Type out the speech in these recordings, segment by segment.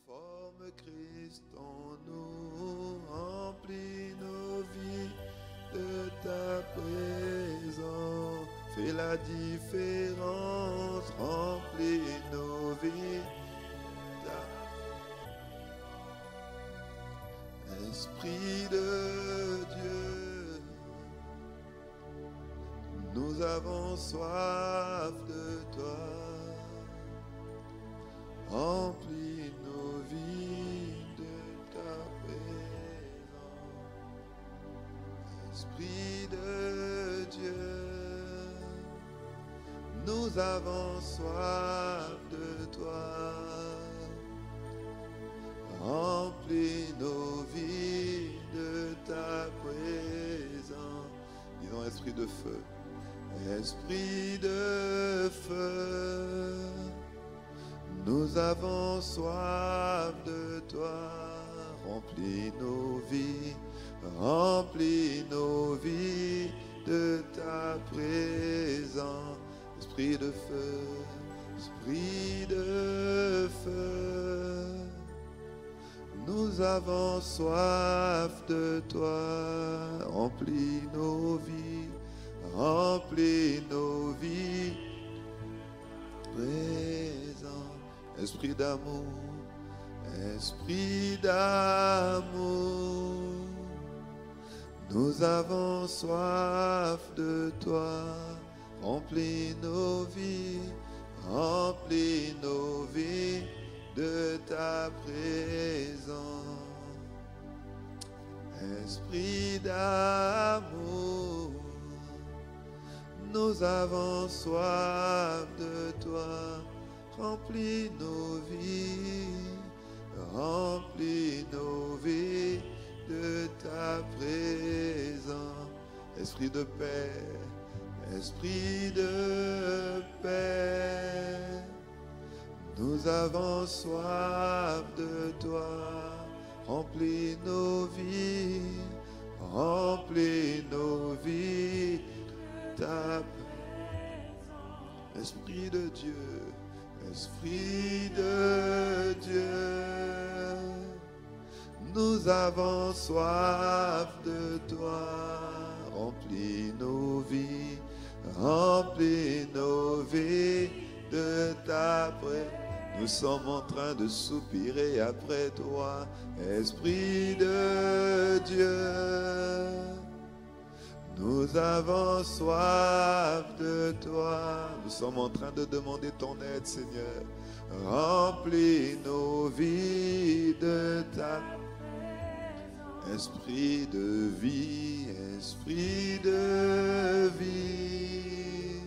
Forme Christ en nous, remplis nos vies de ta présence. Fais la différence, remplis nos vies. Esprit de Dieu, nous avons soif de toi. Remplis nos vies de ta présence. Esprit de Dieu, nous avons soif de toi. Remplis nos vies de ta présence. Disons esprit de feu. Esprit de feu, nous avons soif de toi. Remplis nos vies de ta présence. Esprit de feu, esprit de feu, nous avons soif de toi. Remplis nos vies présent. Esprit d'amour, esprit d'amour, nous avons soif de toi. Remplis nos vies de ta présence. Esprit d'amour, nous avons soif de toi. Remplis nos vies de ta présence. Esprit de paix, esprit de paix, nous avons soif de toi. Remplis nos vies de ta présence. Esprit de Dieu, esprit de Dieu, nous avons soif de toi. Remplis nos vies de ta présence. Nous sommes en train de soupirer après toi, Esprit de Dieu. Nous avons soif de toi. Nous sommes en train de demander ton aide, Seigneur. Remplis nos vies de ta présence. Esprit de vie, esprit de vie,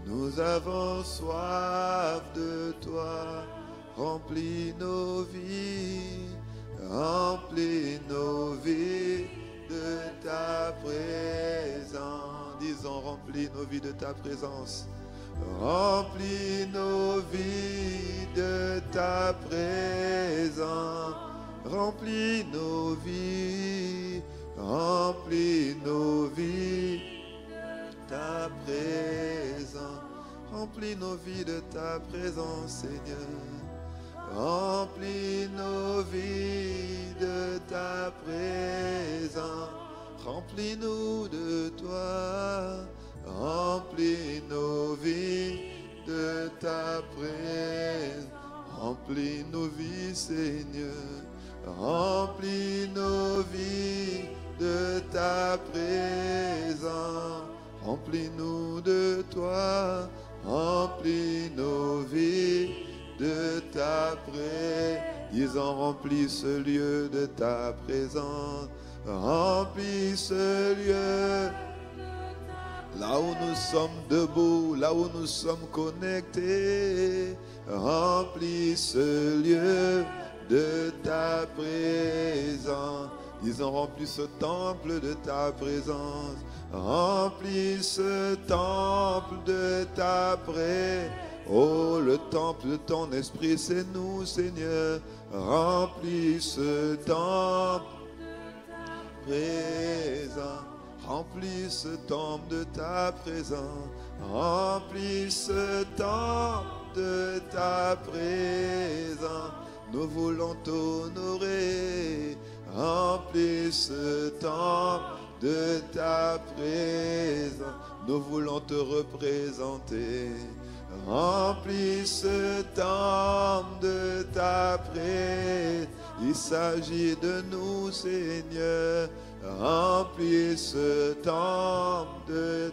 nous avons soif de toi. Remplis nos vies de ta présence. Disons, remplis nos vies de ta présence. Remplis nos vies de ta présence. Remplis nos vies de ta présence. Remplis nos vies de ta présence, Seigneur. Remplis nos vies de ta présence. Remplis-nous de toi. Remplis nos vies de ta présence. Remplis nos vies, Seigneur. Remplis nos vies de ta présence. Remplis-nous de toi. Remplis nos vies de ta présence. Disons, remplis ce lieu de ta présence. Remplis ce lieu. Là où nous sommes debout, là où nous sommes connectés. Remplis ce lieu de ta présence. Disons, remplis ce temple de ta présence. Remplis ce temple de ta présence. Oh, le temple de ton esprit, c'est nous, Seigneur. Remplis ce temple de ta présence. Remplis ce temple de ta présence. Remplis ce temple de ta présence. nous voulons t'honorer. Remplis ce temple de ta présence, nous voulons te représenter. Remplis ce temple de ta présence, il s'agit de nous, Seigneur. Remplis ce temple de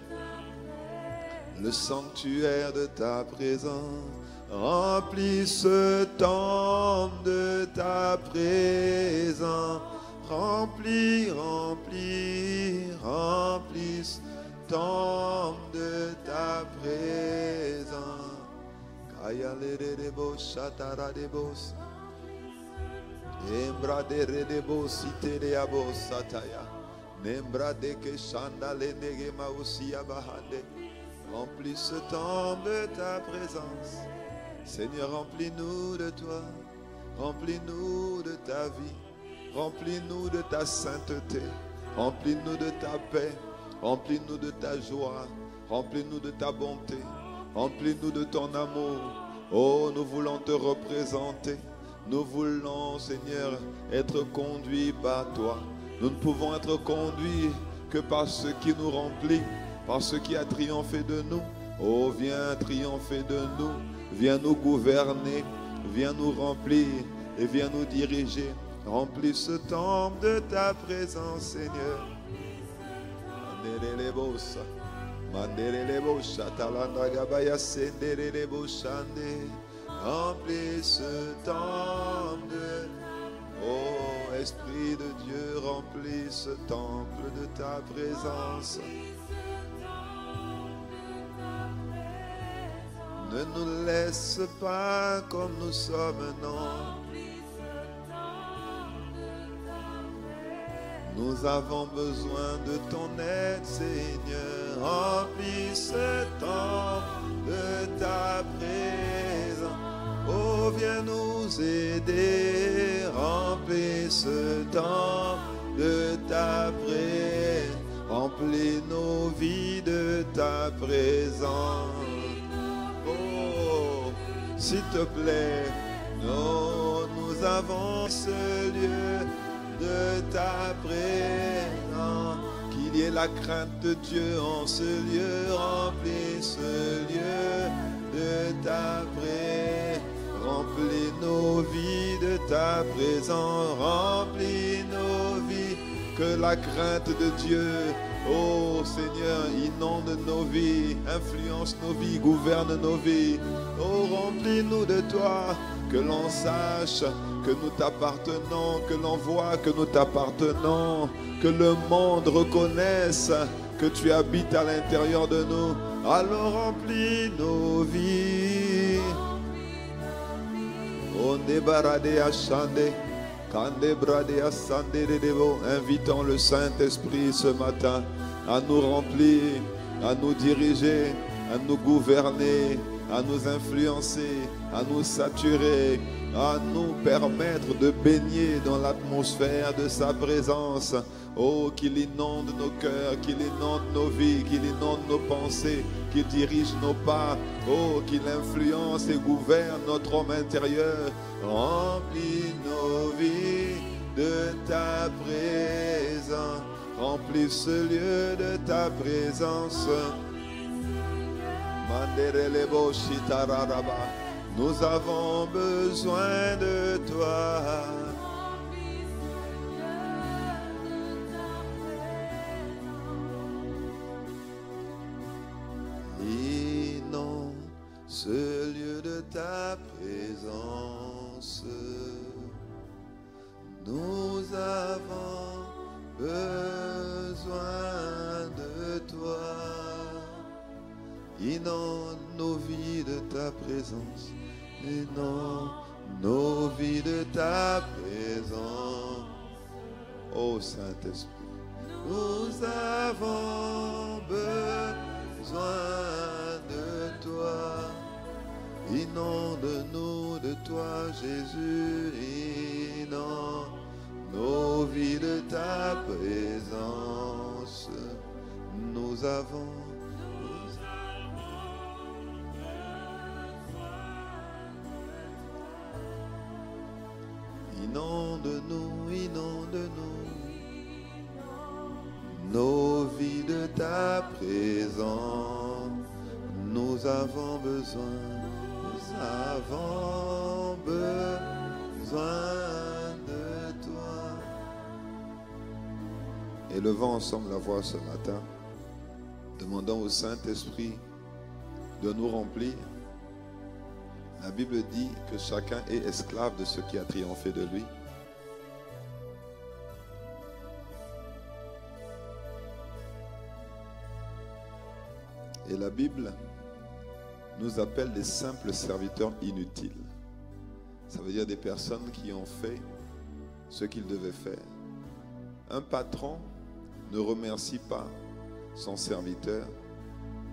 le sanctuaire de ta présence. Remplis ce temple de ta présence. Remplis, remplis, remplis ce temple de ta présence. Kaya lere debo shatara debos. Embra de debos ite abos sataya. Nembra de que chanda le nege mausia bahande. Remplis ce temple de ta présence. Seigneur, remplis-nous de toi. Remplis-nous de ta vie. Remplis-nous de ta sainteté. Remplis-nous de ta paix. Remplis-nous de ta joie. Remplis-nous de ta bonté. Remplis-nous de ton amour. Oh, nous voulons te représenter. Nous voulons, Seigneur, être conduits par toi. Nous ne pouvons être conduits que par ce qui nous remplit, par ce qui a triomphé de nous. Oh, viens triompher de nous. Viens nous gouverner. Viens nous remplir et viens nous diriger. Remplis ce temple de ta présence, Seigneur. Remplis ce temple de... Oh, Esprit de Dieu, remplis ce temple de ta présence. Ne nous laisse pas comme nous sommes, non. Nous avons besoin de ton aide, Seigneur. Remplis ce temple de ta présence. Oh, viens nous aider. Remplis ce temple de ta présence. Remplis nos vies de ta présence. Oh, s'il te plaît, nous avons ce lieu de ta présence, qu'il y ait la crainte de Dieu en ce lieu. Remplis ce lieu de ta présence. Remplis nos vies de ta présence. Remplis nos vies. Que la crainte de Dieu, oh Seigneur, inonde nos vies, influence nos vies, gouverne nos vies. Oh, remplis-nous de toi, que l'on sache que nous t'appartenons, que l'on voit que nous t'appartenons, que le monde reconnaisse que tu habites à l'intérieur de nous. Alors remplis nos vies. On débaradé à chander. Invitons le Saint-Esprit ce matin à nous remplir, à nous diriger, à nous gouverner, à nous influencer, à nous saturer, à nous permettre de baigner dans l'atmosphère de sa présence. Oh, qu'il inonde nos cœurs, qu'il inonde nos vies, qu'il inonde nos pensées, qu'il dirige nos pas. Oh, qu'il influence et gouverne notre homme intérieur. Remplis nos vies de ta présence. Remplis ce lieu de ta présence. Nous avons besoin de toi. Inonde ce lieu de ta présence. Nous avons besoin de toi. Inonde nos vies de ta présence. Inonde nos vies de ta présence. Ô Saint-Esprit, nous avons besoin de toi. Inonde-nous de toi, Jésus. Inonde nos vies de ta présence. Nous avons nos vies de ta présence. Nous avons besoin de toi. Élevons ensemble la voix ce matin, demandons au Saint-Esprit de nous remplir. La Bible dit que chacun est esclave de ce qui a triomphé de lui. Et la Bible nous appelle des simples serviteurs inutiles. Ça veut dire des personnes qui ont fait ce qu'ils devaient faire. Un patron ne remercie pas son serviteur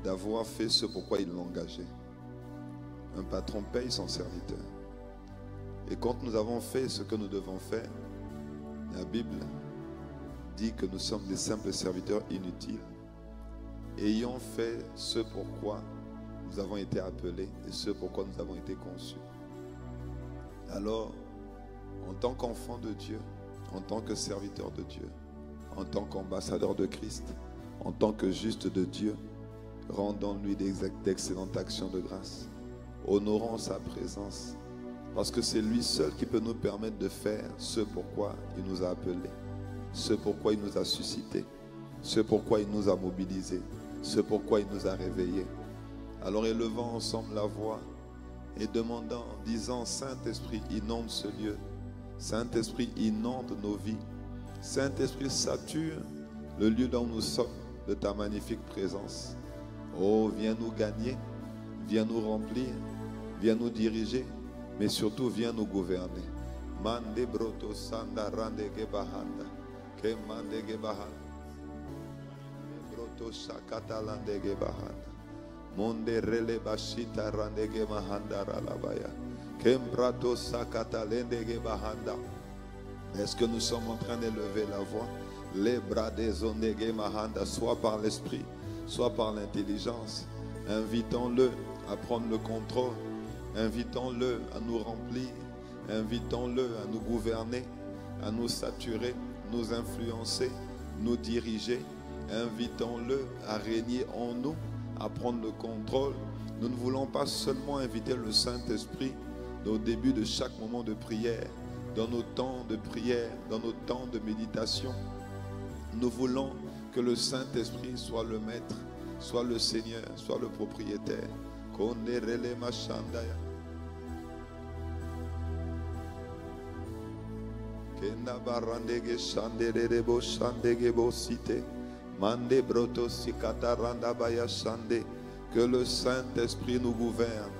d'avoir fait ce pourquoi il l'a engagé. Un patron paye son serviteur. Et quand nous avons fait ce que nous devons faire, la Bible dit que nous sommes des simples serviteurs inutiles, ayant fait ce pourquoi nous avons été appelés et ce pourquoi nous avons été conçus. Alors, en tant qu'enfant de Dieu, en tant que serviteur de Dieu, en tant qu'ambassadeur de Christ, en tant que juste de Dieu, rendons-lui d'excellentes actions de grâce. Honorons sa présence, parce que c'est lui seul qui peut nous permettre de faire ce pourquoi il nous a appelés, ce pourquoi il nous a suscités, ce pourquoi il nous a mobilisés, ce pourquoi il nous a réveillés. Alors élevons ensemble la voix et demandant, disant: Saint-Esprit, inonde ce lieu. Saint-Esprit, inonde nos vies. Saint-Esprit, sature le lieu où nous sommes de ta magnifique présence. Oh, viens nous gagner, viens nous remplir, viens nous diriger, mais surtout viens nous gouverner. Mande broto sanda rande gebahanda, ke mande gebahanda, broto shakata lande gebahanda, monde rele bashita rande gemahanda ralabaya, ke brato sakata lende gebahanda. Est-ce que nous sommes en train d'élever la voix? Les bras des onde gemahanda, soit par l'esprit, soit par l'intelligence. Invitons-le à prendre le contrôle. Invitons-le à nous remplir. Invitons-le à nous gouverner, à nous saturer, nous influencer, nous diriger. Invitons-le à régner en nous, à prendre le contrôle. Nous ne voulons pas seulement inviter le Saint-Esprit au début de chaque moment de prière, dans nos temps de prière, dans nos temps de méditation. Nous voulons que le Saint-Esprit soit le maître, soit le Seigneur, soit le propriétaire. Que le Saint-Esprit nous gouverne,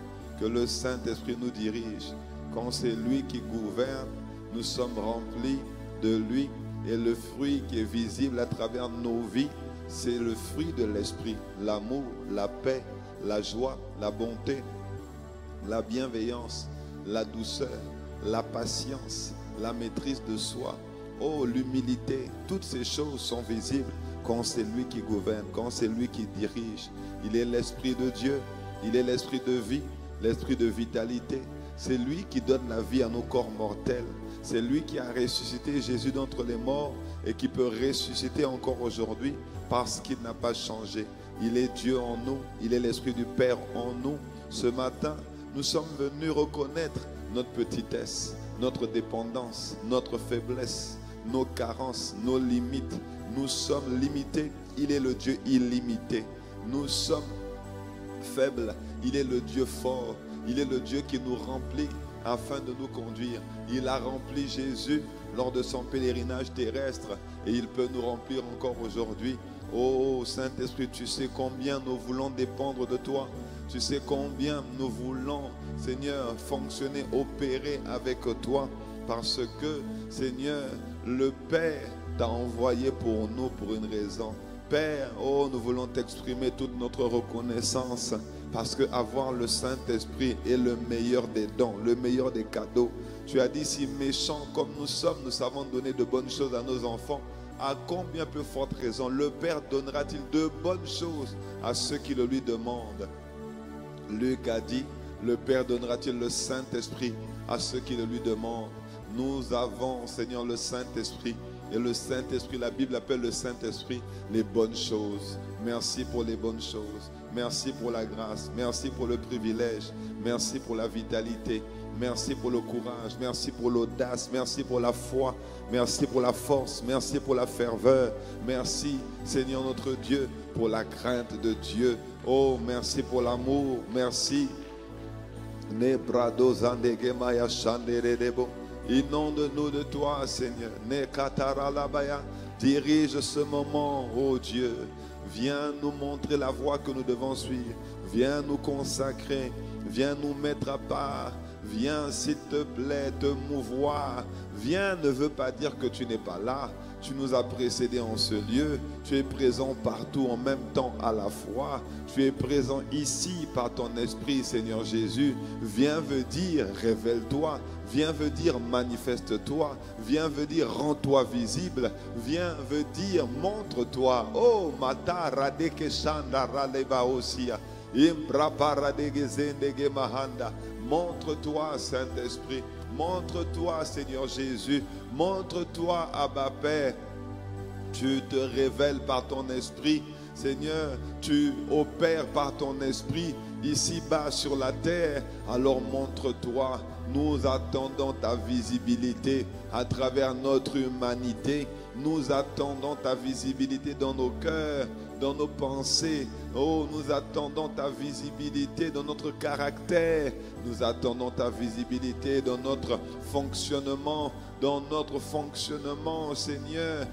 que le Saint-Esprit nous dirige. Quand c'est lui qui gouverne, nous sommes remplis de lui. Et le fruit qui est visible à travers nos vies, c'est le fruit de l'esprit. L'amour, la paix, la joie, la bonté, la bienveillance, la douceur, la patience, la maîtrise de soi. Oh, l'humilité, toutes ces choses sont visibles quand c'est lui qui gouverne, quand c'est lui qui dirige. Il est l'Esprit de Dieu, il est l'Esprit de vie, l'Esprit de vitalité. C'est lui qui donne la vie à nos corps mortels. C'est lui qui a ressuscité Jésus d'entre les morts et qui peut ressusciter encore aujourd'hui parce qu'il n'a pas changé. Il est Dieu en nous, il est l'Esprit du Père en nous. Ce matin, nous sommes venus reconnaître notre petitesse, notre dépendance, notre faiblesse, nos carences, nos limites. Nous sommes limités, il est le Dieu illimité. Nous sommes faibles, il est le Dieu fort. Il est le Dieu qui nous remplit afin de nous conduire. Il a rempli Jésus lors de son pèlerinage terrestre et il peut nous remplir encore aujourd'hui. Oh Saint-Esprit, tu sais combien nous voulons dépendre de toi. Tu sais combien nous voulons, Seigneur, fonctionner, opérer avec toi. Parce que, Seigneur, le Père t'a envoyé pour nous pour une raison. Père, oh, nous voulons t'exprimer toute notre reconnaissance. Parce que avoir le Saint-Esprit est le meilleur des dons, le meilleur des cadeaux. Tu as dit, si méchants comme nous sommes, nous savons donner de bonnes choses à nos enfants. À combien plus forte raison le Père donnera-t-il de bonnes choses à ceux qui le lui demandent? Luc a dit, le Père donnera-t-il le Saint-Esprit à ceux qui le lui demandent? Nous avons, Seigneur, le Saint-Esprit Et le Saint-Esprit, la Bible appelle le Saint-Esprit les bonnes choses. Merci pour les bonnes choses. Merci pour la grâce. Merci pour le privilège. Merci pour la vitalité. Merci pour le courage. Merci pour l'audace. Merci pour la foi. Merci pour la force. Merci pour la ferveur. Merci, Seigneur notre Dieu, pour la crainte de Dieu. Oh, merci pour l'amour. Merci. Inonde-nous de toi, Seigneur. Dirige ce moment, oh Dieu. Viens nous montrer la voie que nous devons suivre. Viens nous consacrer. Viens nous mettre à part. Viens, s'il te plaît, te mouvoir. Viens ne veut pas dire que tu n'es pas là. Tu nous as précédés en ce lieu. Tu es présent partout en même temps à la fois. Tu es présent ici par ton esprit, Seigneur Jésus. Viens veut dire révèle-toi. Viens veut dire manifeste-toi. Viens veut dire rends-toi visible. Viens veut dire montre-toi. Oh, mata radeke shanda raleba osia. Imbra paradege zendege mahanda. Montre-toi, Saint-Esprit. Montre-toi, Seigneur Jésus. Montre-toi, Abba Père. Tu te révèles par ton esprit. Seigneur, tu opères par ton esprit ici-bas sur la terre. Alors montre-toi. Nous attendons ta visibilité à travers notre humanité. Nous attendons ta visibilité dans nos cœurs, dans nos pensées. Oh, nous attendons ta visibilité dans notre caractère. Nous attendons ta visibilité dans notre fonctionnement. Dans notre fonctionnement, Seigneur.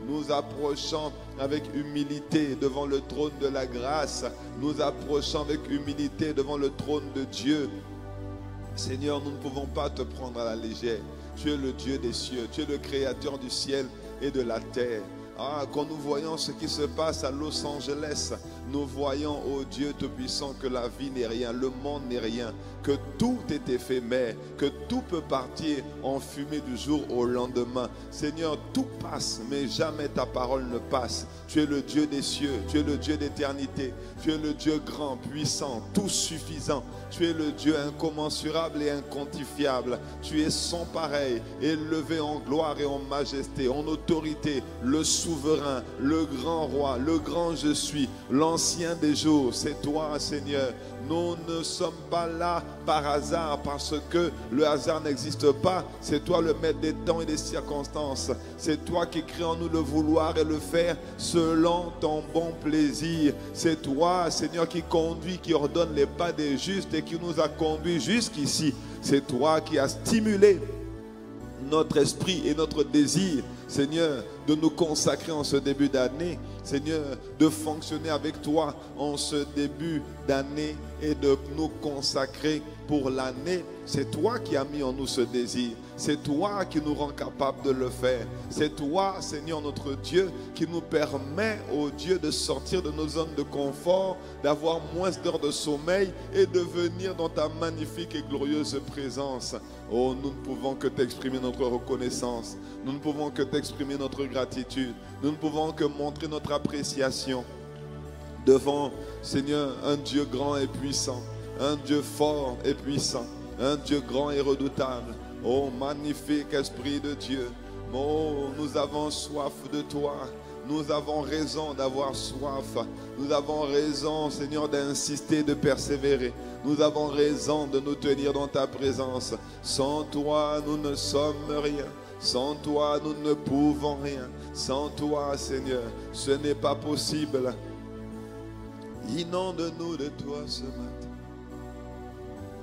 Nous approchons avec humilité devant le trône de la grâce. Nous approchons avec humilité devant le trône de Dieu. Seigneur, nous ne pouvons pas te prendre à la légère. Tu es le Dieu des cieux, tu es le créateur du ciel et de la terre. Ah, quand nous voyons ce qui se passe à Los Angeles, nous voyons, oh Dieu Tout-Puissant, que la vie n'est rien, le monde n'est rien, que tout est éphémère, que tout peut partir en fumée du jour au lendemain. Seigneur, tout passe, mais jamais ta parole ne passe. Tu es le Dieu des cieux, tu es le Dieu d'éternité, tu es le Dieu grand, puissant, tout suffisant. Tu es le Dieu incommensurable et inquantifiable. Tu es sans pareil, élevé en gloire et en majesté, en autorité, le souverain, le grand roi, le grand je suis, l'ancien des jours. C'est toi, Seigneur. Nous ne sommes pas là par hasard parce que le hasard n'existe pas. C'est toi le maître des temps et des circonstances. C'est toi qui crée en nous le vouloir et le faire selon ton bon plaisir. C'est toi, Seigneur, qui conduit, qui ordonne les pas des justes et qui nous a conduits jusqu'ici. C'est toi qui as stimulé notre esprit et notre désir, Seigneur, de nous consacrer en ce début d'année. Seigneur, de fonctionner avec toi en ce début d'année et de nous consacrer pour l'année. C'est toi qui as mis en nous ce désir. C'est toi qui nous rend capables de le faire. C'est toi, Seigneur notre Dieu, qui nous permet, oh Dieu, de sortir de nos zones de confort, d'avoir moins d'heures de sommeil et de venir dans ta magnifique et glorieuse présence. Oh, nous ne pouvons que t'exprimer notre reconnaissance. Nous ne pouvons que t'exprimer notre gratitude. Nous ne pouvons que montrer notre appréciation devant, Seigneur, un Dieu grand et puissant, un Dieu fort et puissant, un Dieu grand et redoutable. Oh, magnifique Esprit de Dieu. Oh, nous avons soif de toi. Nous avons raison d'avoir soif. Nous avons raison, Seigneur, d'insister, de persévérer. Nous avons raison de nous tenir dans ta présence. Sans toi, nous ne sommes rien. Sans toi, nous ne pouvons rien. Sans toi, Seigneur, ce n'est pas possible. Inonde-nous de toi ce matin.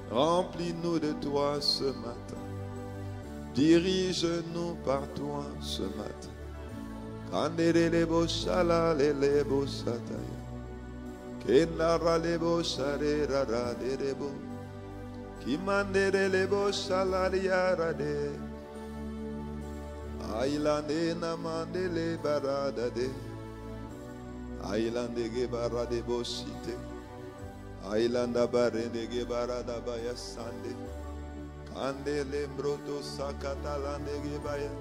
Remplis-nous de toi ce matin. Dirige-nous par toi ce matin. Kanderelebo shalalelebo sataya. Kenaralebo shareraraderebo. Kimanderelebo shalariarade. Ailande namandele baradade. Ailande gebarade boshite. Ailanda barende gebarada bayasande. Kandele mbroto sakatalande gebaya.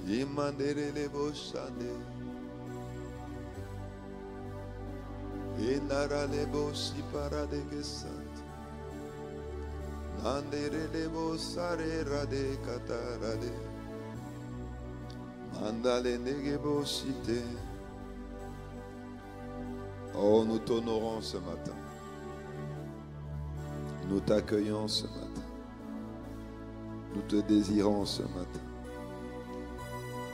Kimanderele boshande. Et naralebo si paradeke sant. Nanderelebo sare rade katarade. Mandale negebo site. Oh, nous t'honorons ce matin. Nous t'accueillons ce matin. Nous te désirons ce matin.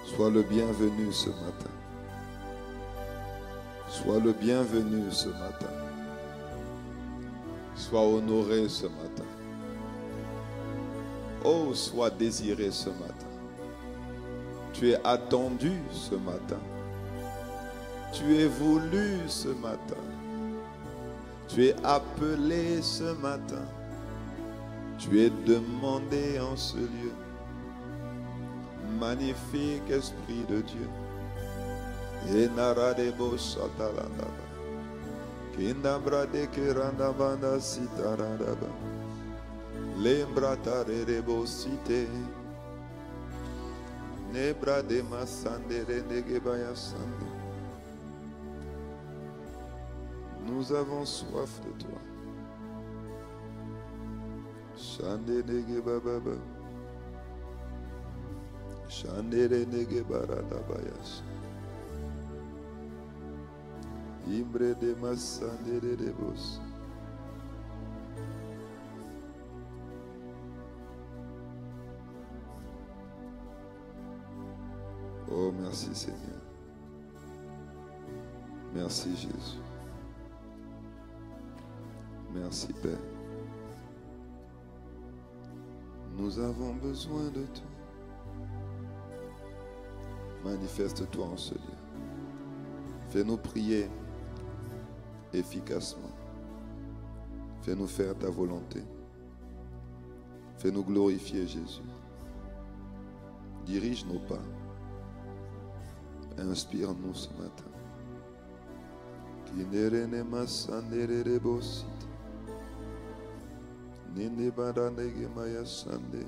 Sois le bienvenu ce matin. Sois le bienvenu ce matin. Sois honoré ce matin. Oh, sois désiré ce matin. Tu es attendu ce matin. Tu es voulu ce matin. Tu es appelé ce matin. Tu es demandé en ce lieu. Magnifique Esprit de Dieu. Et naradebo satalandaba. Kindabrade kerandabanda sitaradaba. Lembratarebo site. Nebrade masandere negebaya sande. Nous avons soif de toi. Shande negebababa. Shandere negebaradabayas. Imbre de masandere de bos. Oh, merci Seigneur. Merci Jésus. Merci Père. Nous avons besoin de toi. Manifeste-toi en ce lieu. Fais-nous prier efficacement. Fais-nous faire ta volonté. Fais-nous glorifier Jésus. Dirige nos pas. Inspire-nous ce matin. Kinerene masandere rebosit. Ninde baranege maya sande.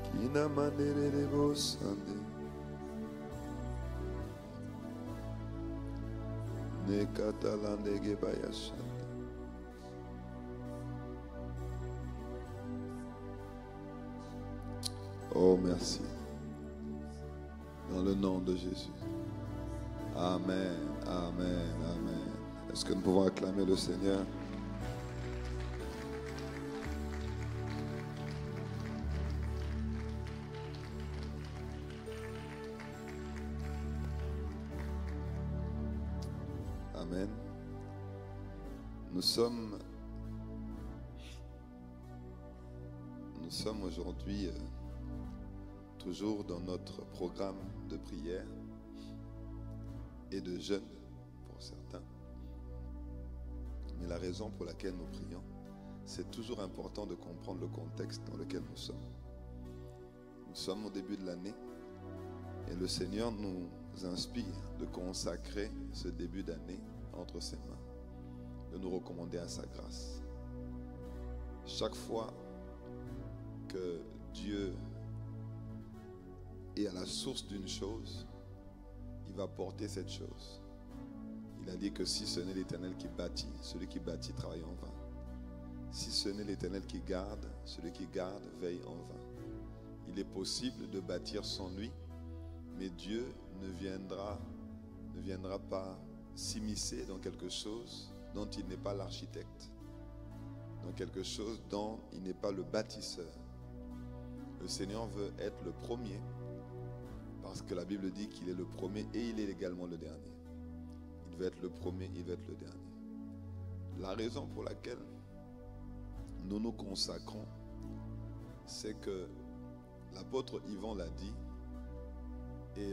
Kina manere rebosande. Ne katalandege baya sande. Oh, merci. Dans le nom de Jésus. Amen, amen, amen. Est-ce que nous pouvons acclamer le Seigneur? Amen. Nous sommes aujourd'hui toujours dans notre programme de prière et de jeûne pour certains. Mais la raison pour laquelle nous prions, c'est toujours important de comprendre le contexte dans lequel nous sommes. Nous sommes au début de l'année et le Seigneur nous inspire de consacrer ce début d'année entre ses mains, de nous recommander à sa grâce. Chaque fois que Dieu est à la source d'une chose, il va porter cette chose. Il a dit que si ce n'est l'Éternel qui bâtit, celui qui bâtit travaille en vain. Si ce n'est l'Éternel qui garde, celui qui garde veille en vain. Il est possible de bâtir sans lui, mais Dieu ne viendra pas s'immiscer dans quelque chose dont il n'est pas l'architecte, dans quelque chose dont il n'est pas le bâtisseur. Le Seigneur veut être le premier, parce que la Bible dit qu'il est le premier et il est également le dernier. Il veut être le premier, il veut être le dernier. La raison pour laquelle nous nous consacrons, c'est que l'apôtre Yvan l'a dit, et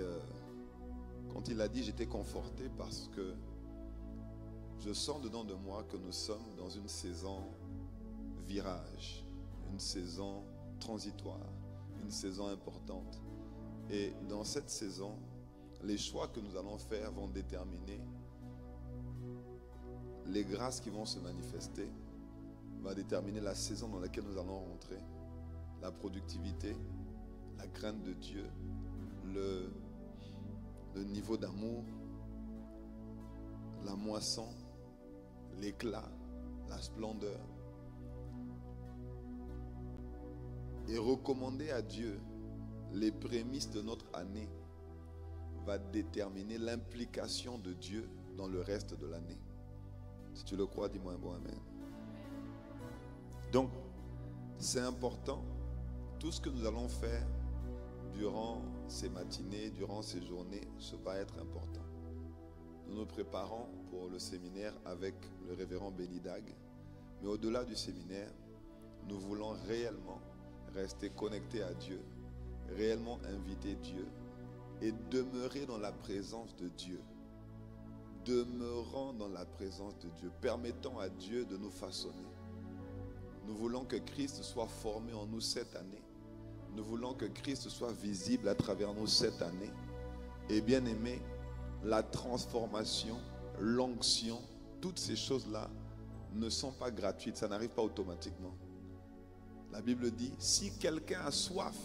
quand il l'a dit, j'étais conforté parce que je sens dedans de moi que nous sommes dans une saison virage, une saison transitoire, une saison importante. Et dans cette saison, les choix que nous allons faire vont déterminer les grâces qui vont se manifester, va déterminer la saison dans laquelle nous allons rentrer, la productivité, la crainte de Dieu, le niveau d'amour, la moisson, l'éclat, la splendeur. Et recommander à Dieu les prémices de notre année va déterminer l'implication de Dieu dans le reste de l'année. Si tu le crois, dis-moi un bon amen. Donc, c'est important. Tout ce que nous allons faire durant ces matinées, durant ces journées, ça va être important. Nous nous préparons pour le séminaire avec le révérend Bénidag. Mais au-delà du séminaire, nous voulons réellement rester connectés à Dieu, réellement inviter Dieu et demeurer dans la présence de Dieu. Demeurant dans la présence de Dieu, permettant à Dieu de nous façonner. Nous voulons que Christ soit formé en nous cette année. Nous voulons que Christ soit visible à travers nous cette année. Et bien aimé, la transformation, l'onction, toutes ces choses-là ne sont pas gratuites, ça n'arrive pas automatiquement. La Bible dit, si quelqu'un a soif,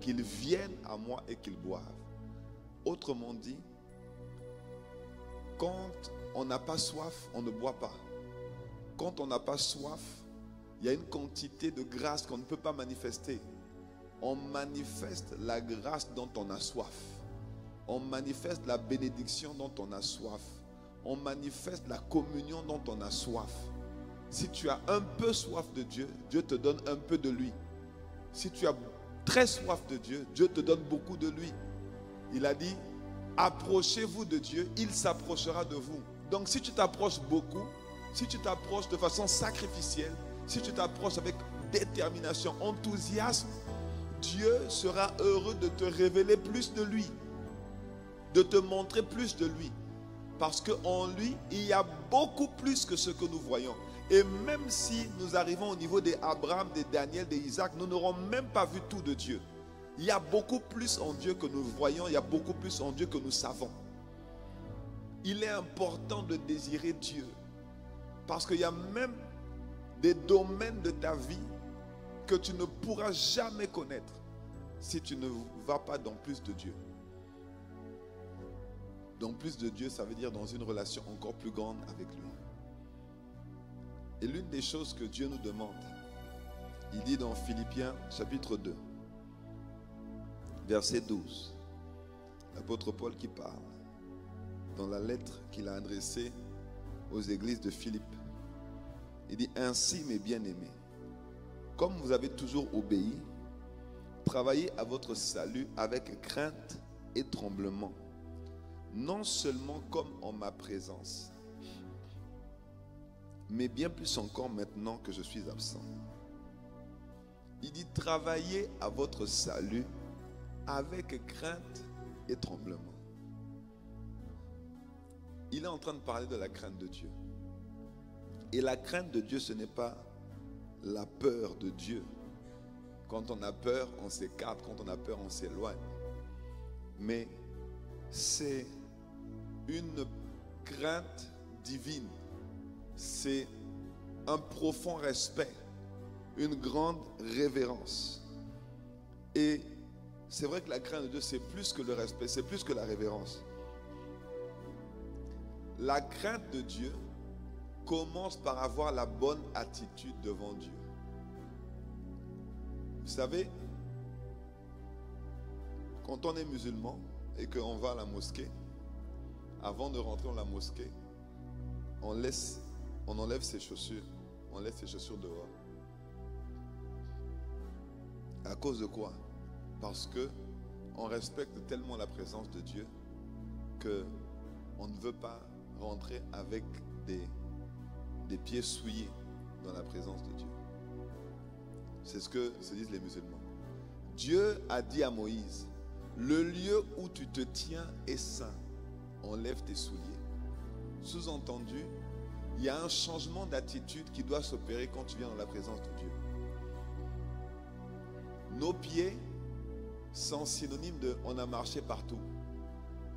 qu'il vienne à moi et qu'il boive. Autrement dit, quand on n'a pas soif, on ne boit pas. Quand on n'a pas soif, il y a une quantité de grâce qu'on ne peut pas manifester. On manifeste la grâce dont on a soif. On manifeste la bénédiction dont on a soif. On manifeste la communion dont on a soif. Si tu as un peu soif de Dieu, Dieu te donne un peu de lui. Si tu as très soif de Dieu, Dieu te donne beaucoup de lui. Il a dit, approchez-vous de Dieu, il s'approchera de vous. Donc si tu t'approches beaucoup, si tu t'approches de façon sacrificielle, si tu t'approches avec détermination, enthousiasme, Dieu sera heureux de te révéler plus de lui, de te montrer plus de lui. Parce qu'en lui, il y a beaucoup plus que ce que nous voyons. Et même si nous arrivons au niveau d'Abraham, de Daniel, d'Isaac, nous n'aurons même pas vu tout de Dieu. Il y a beaucoup plus en Dieu que nous voyons, il y a beaucoup plus en Dieu que nous savons. Il est important de désirer Dieu. Parce qu'il y a même des domaines de ta vie que tu ne pourras jamais connaître si tu ne vas pas dans plus de Dieu. Dans plus de Dieu, ça veut dire dans une relation encore plus grande avec lui. Et l'une des choses que Dieu nous demande, il dit dans Philippiens chapitre 2, verset 12, l'apôtre Paul qui parle, dans la lettre qu'il a adressée aux églises de Philippe. Il dit, ainsi mes bien-aimés, comme vous avez toujours obéi, travaillez à votre salut avec crainte et tremblement, non seulement comme en ma présence, mais bien plus encore maintenant que je suis absent. Il dit, travaillez à votre salut avec crainte et tremblement. Il est en train de parler de la crainte de Dieu. Et la crainte de Dieu, ce n'est pas la peur de Dieu. Quand on a peur, on s'écarte. Quand on a peur, on s'éloigne. Mais c'est une crainte divine. C'est un profond respect, une grande révérence. Et c'est vrai que la crainte de Dieu, c'est plus que le respect, c'est plus que la révérence. La crainte de Dieu commence par avoir la bonne attitude devant Dieu. Vous savez, quand on est musulman et qu'on va à la mosquée, avant de rentrer dans la mosquée, on enlève ses chaussures. On laisse ses chaussures dehors. À cause de quoi? Parce que on respecte tellement la présence de Dieu que on ne veut pas rentrer avec des pieds souillés dans la présence de Dieu. C'est ce que se disent les musulmans. Dieu a dit à Moïse, le lieu où tu te tiens est saint. Enlève tes souliers. Sous-entendu, il y a un changement d'attitude qui doit s'opérer quand tu viens dans la présence de Dieu. Nos pieds sont synonymes de on a marché partout.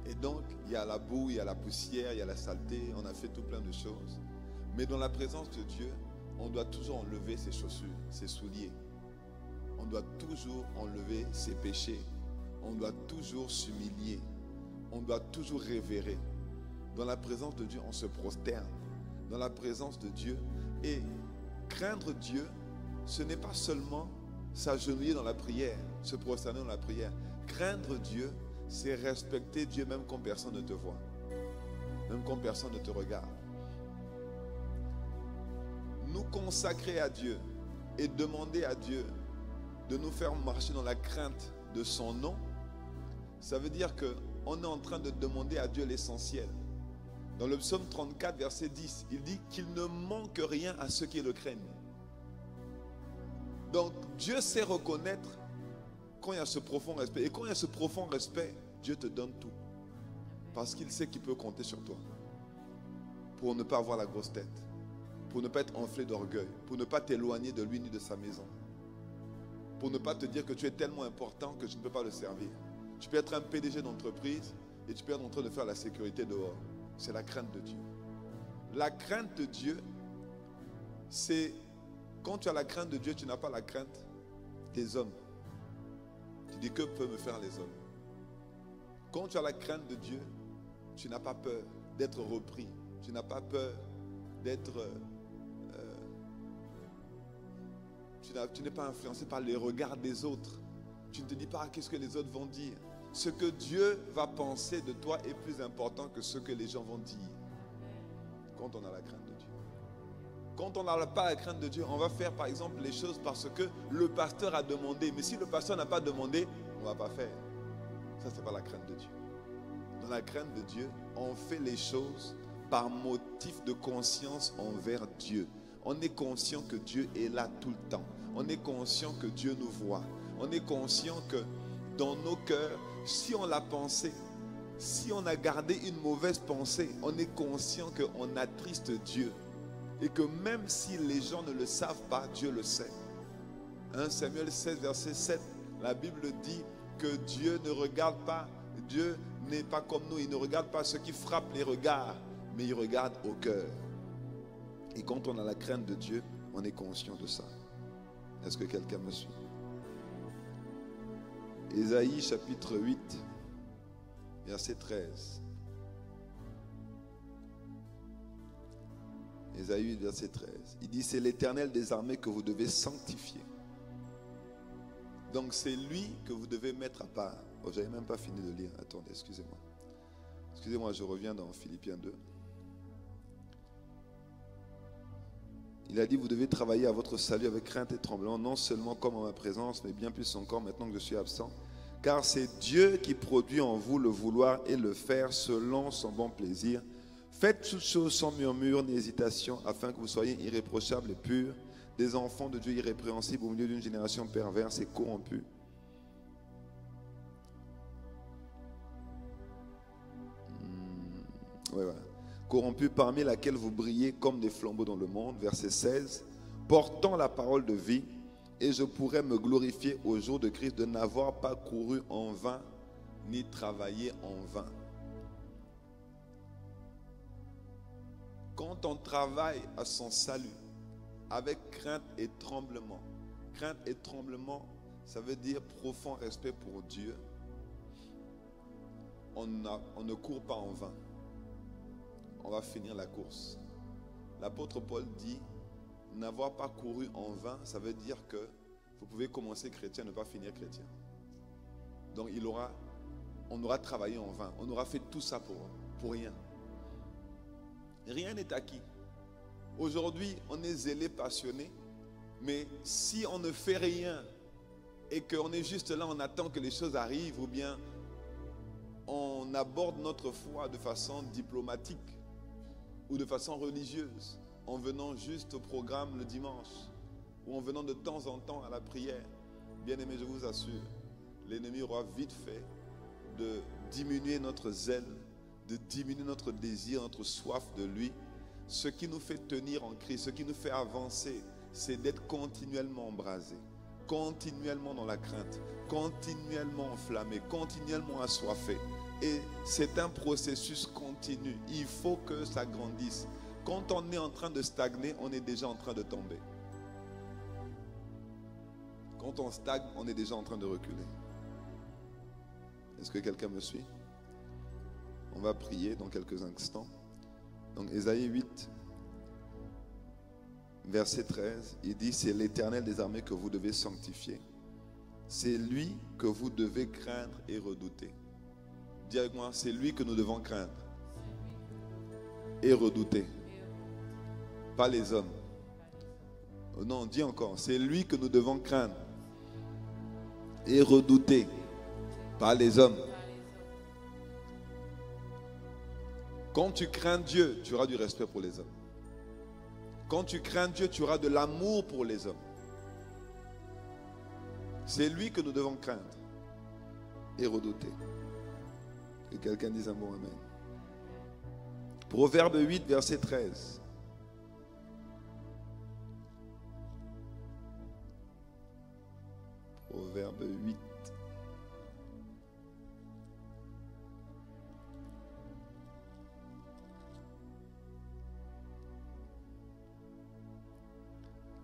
Et donc, il y a la boue, il y a la poussière, il y a la saleté, on a fait tout plein de choses. Mais dans la présence de Dieu, on doit toujours enlever ses chaussures, ses souliers. On doit toujours enlever ses péchés. On doit toujours s'humilier. On doit toujours révérer. Dans la présence de Dieu, on se prosterne. Dans la présence de Dieu. Et craindre Dieu, ce n'est pas seulement s'agenouiller dans la prière, se prosterner dans la prière. Craindre Dieu, c'est respecter Dieu même quand personne ne te voit. Même quand personne ne te regarde. Nous consacrer à Dieu et demander à Dieu de nous faire marcher dans la crainte de son nom, ça veut dire qu'on est en train de demander à Dieu l'essentiel. Dans le psaume 34, verset 10, il dit qu'il ne manque rien à ceux qui le craignent. Donc Dieu sait reconnaître quand il y a ce profond respect. Et quand il y a ce profond respect, Dieu te donne tout. Parce qu'il sait qu'il peut compter sur toi. Pour ne pas avoir la grosse tête. Pour ne pas être enflé d'orgueil. Pour ne pas t'éloigner de lui ni de sa maison. Pour ne pas te dire que tu es tellement important que je ne peux pas le servir. Tu peux être un PDG d'entreprise et tu peux être en train de faire la sécurité dehors. C'est la crainte de Dieu. La crainte de Dieu, c'est quand tu as la crainte de Dieu, tu n'as pas la crainte des hommes. Tu dis que peuvent me faire les hommes. Quand tu as la crainte de Dieu, tu n'as pas peur d'être repris. Tu n'as pas peur d'être... tu n'es pas influencé par les regards des autres. Tu ne te dis pas qu'est-ce que les autres vont dire. Ce que Dieu va penser de toi est plus important que ce que les gens vont dire. Quand on a la crainte de Dieu. Quand on n'a pas la crainte de Dieu, on va faire par exemple les choses parce que le pasteur a demandé. Mais si le pasteur n'a pas demandé, on ne va pas faire. Ça, ce n'est pas la crainte de Dieu. Dans la crainte de Dieu, on fait les choses par motif de conscience envers Dieu. On est conscient que Dieu est là tout le temps. On est conscient que Dieu nous voit. On est conscient que dans nos cœurs, si on l'a pensé, si on a gardé une mauvaise pensée, on est conscient qu'on attriste Dieu. Et que même si les gens ne le savent pas, Dieu le sait. 1 Samuel 16, verset 7, la Bible dit que Dieu ne regarde pas, Dieu n'est pas comme nous, il ne regarde pas ce qui frappe les regards, mais il regarde au cœur. Et quand on a la crainte de Dieu, on est conscient de ça. Est-ce que quelqu'un me suit? Ésaïe chapitre 8, verset 13. Ésaïe 8, verset 13. Il dit, c'est l'Éternel des armées que vous devez sanctifier. Donc c'est lui que vous devez mettre à part. Oh, je n'avais même pas fini de lire. Attendez, excusez-moi. Excusez-moi, je reviens dans Philippiens 2. Il a dit, vous devez travailler à votre salut avec crainte et tremblement, non seulement comme en ma présence, mais bien plus encore maintenant que je suis absent. Car c'est Dieu qui produit en vous le vouloir et le faire selon son bon plaisir. Faites toutes choses sans murmure ni hésitation, afin que vous soyez irréprochables et purs, des enfants de Dieu irrépréhensibles au milieu d'une génération perverse et corrompue. Voilà. Corrompus parmi laquelle vous brillez comme des flambeaux dans le monde. Verset 16. Portant la parole de vie, et je pourrais me glorifier au jour de Christ de n'avoir pas couru en vain, ni travaillé en vain. Quand on travaille à son salut, avec crainte et tremblement, ça veut dire profond respect pour Dieu, on ne court pas en vain. On va finir la course. L'apôtre Paul dit, n'avoir pas couru en vain, ça veut dire que vous pouvez commencer chrétien et ne pas finir chrétien. Donc on aura travaillé en vain. On aura fait tout ça pour rien. Rien n'est acquis. Aujourd'hui, on est zélé, passionné, mais si on ne fait rien et qu'on est juste là, on attend que les choses arrivent, ou bien on aborde notre foi de façon diplomatique ou de façon religieuse, en venant juste au programme le dimanche, ou en venant de temps en temps à la prière, bien aimé, je vous assure, l'ennemi aura vite fait de diminuer notre zèle, de diminuer notre désir, notre soif de lui. Ce qui nous fait tenir en Christ, ce qui nous fait avancer, c'est d'être continuellement embrasé, continuellement dans la crainte, continuellement enflammé, continuellement assoiffé. Et c'est un processus continu. Il faut que ça grandisse. Quand on est en train de stagner, on est déjà en train de tomber. Quand on stagne, on est déjà en train de reculer. Est-ce que quelqu'un me suit? On va prier dans quelques instants. Donc Ésaïe 8, verset 13, il dit, c'est l'Éternel des armées que vous devez sanctifier. C'est lui que vous devez craindre et redouter. Dis avec moi, c'est lui que nous devons craindre et redouter. Pas les hommes. Non, dis encore, c'est lui que nous devons craindre et redouter. Pas les hommes. Quand tu crains Dieu, tu auras du respect pour les hommes. Quand tu crains Dieu, tu auras de l'amour pour les hommes. C'est lui que nous devons craindre et redouter. Que quelqu'un dise un bon amen. Proverbe 8, verset 13. Proverbe 8.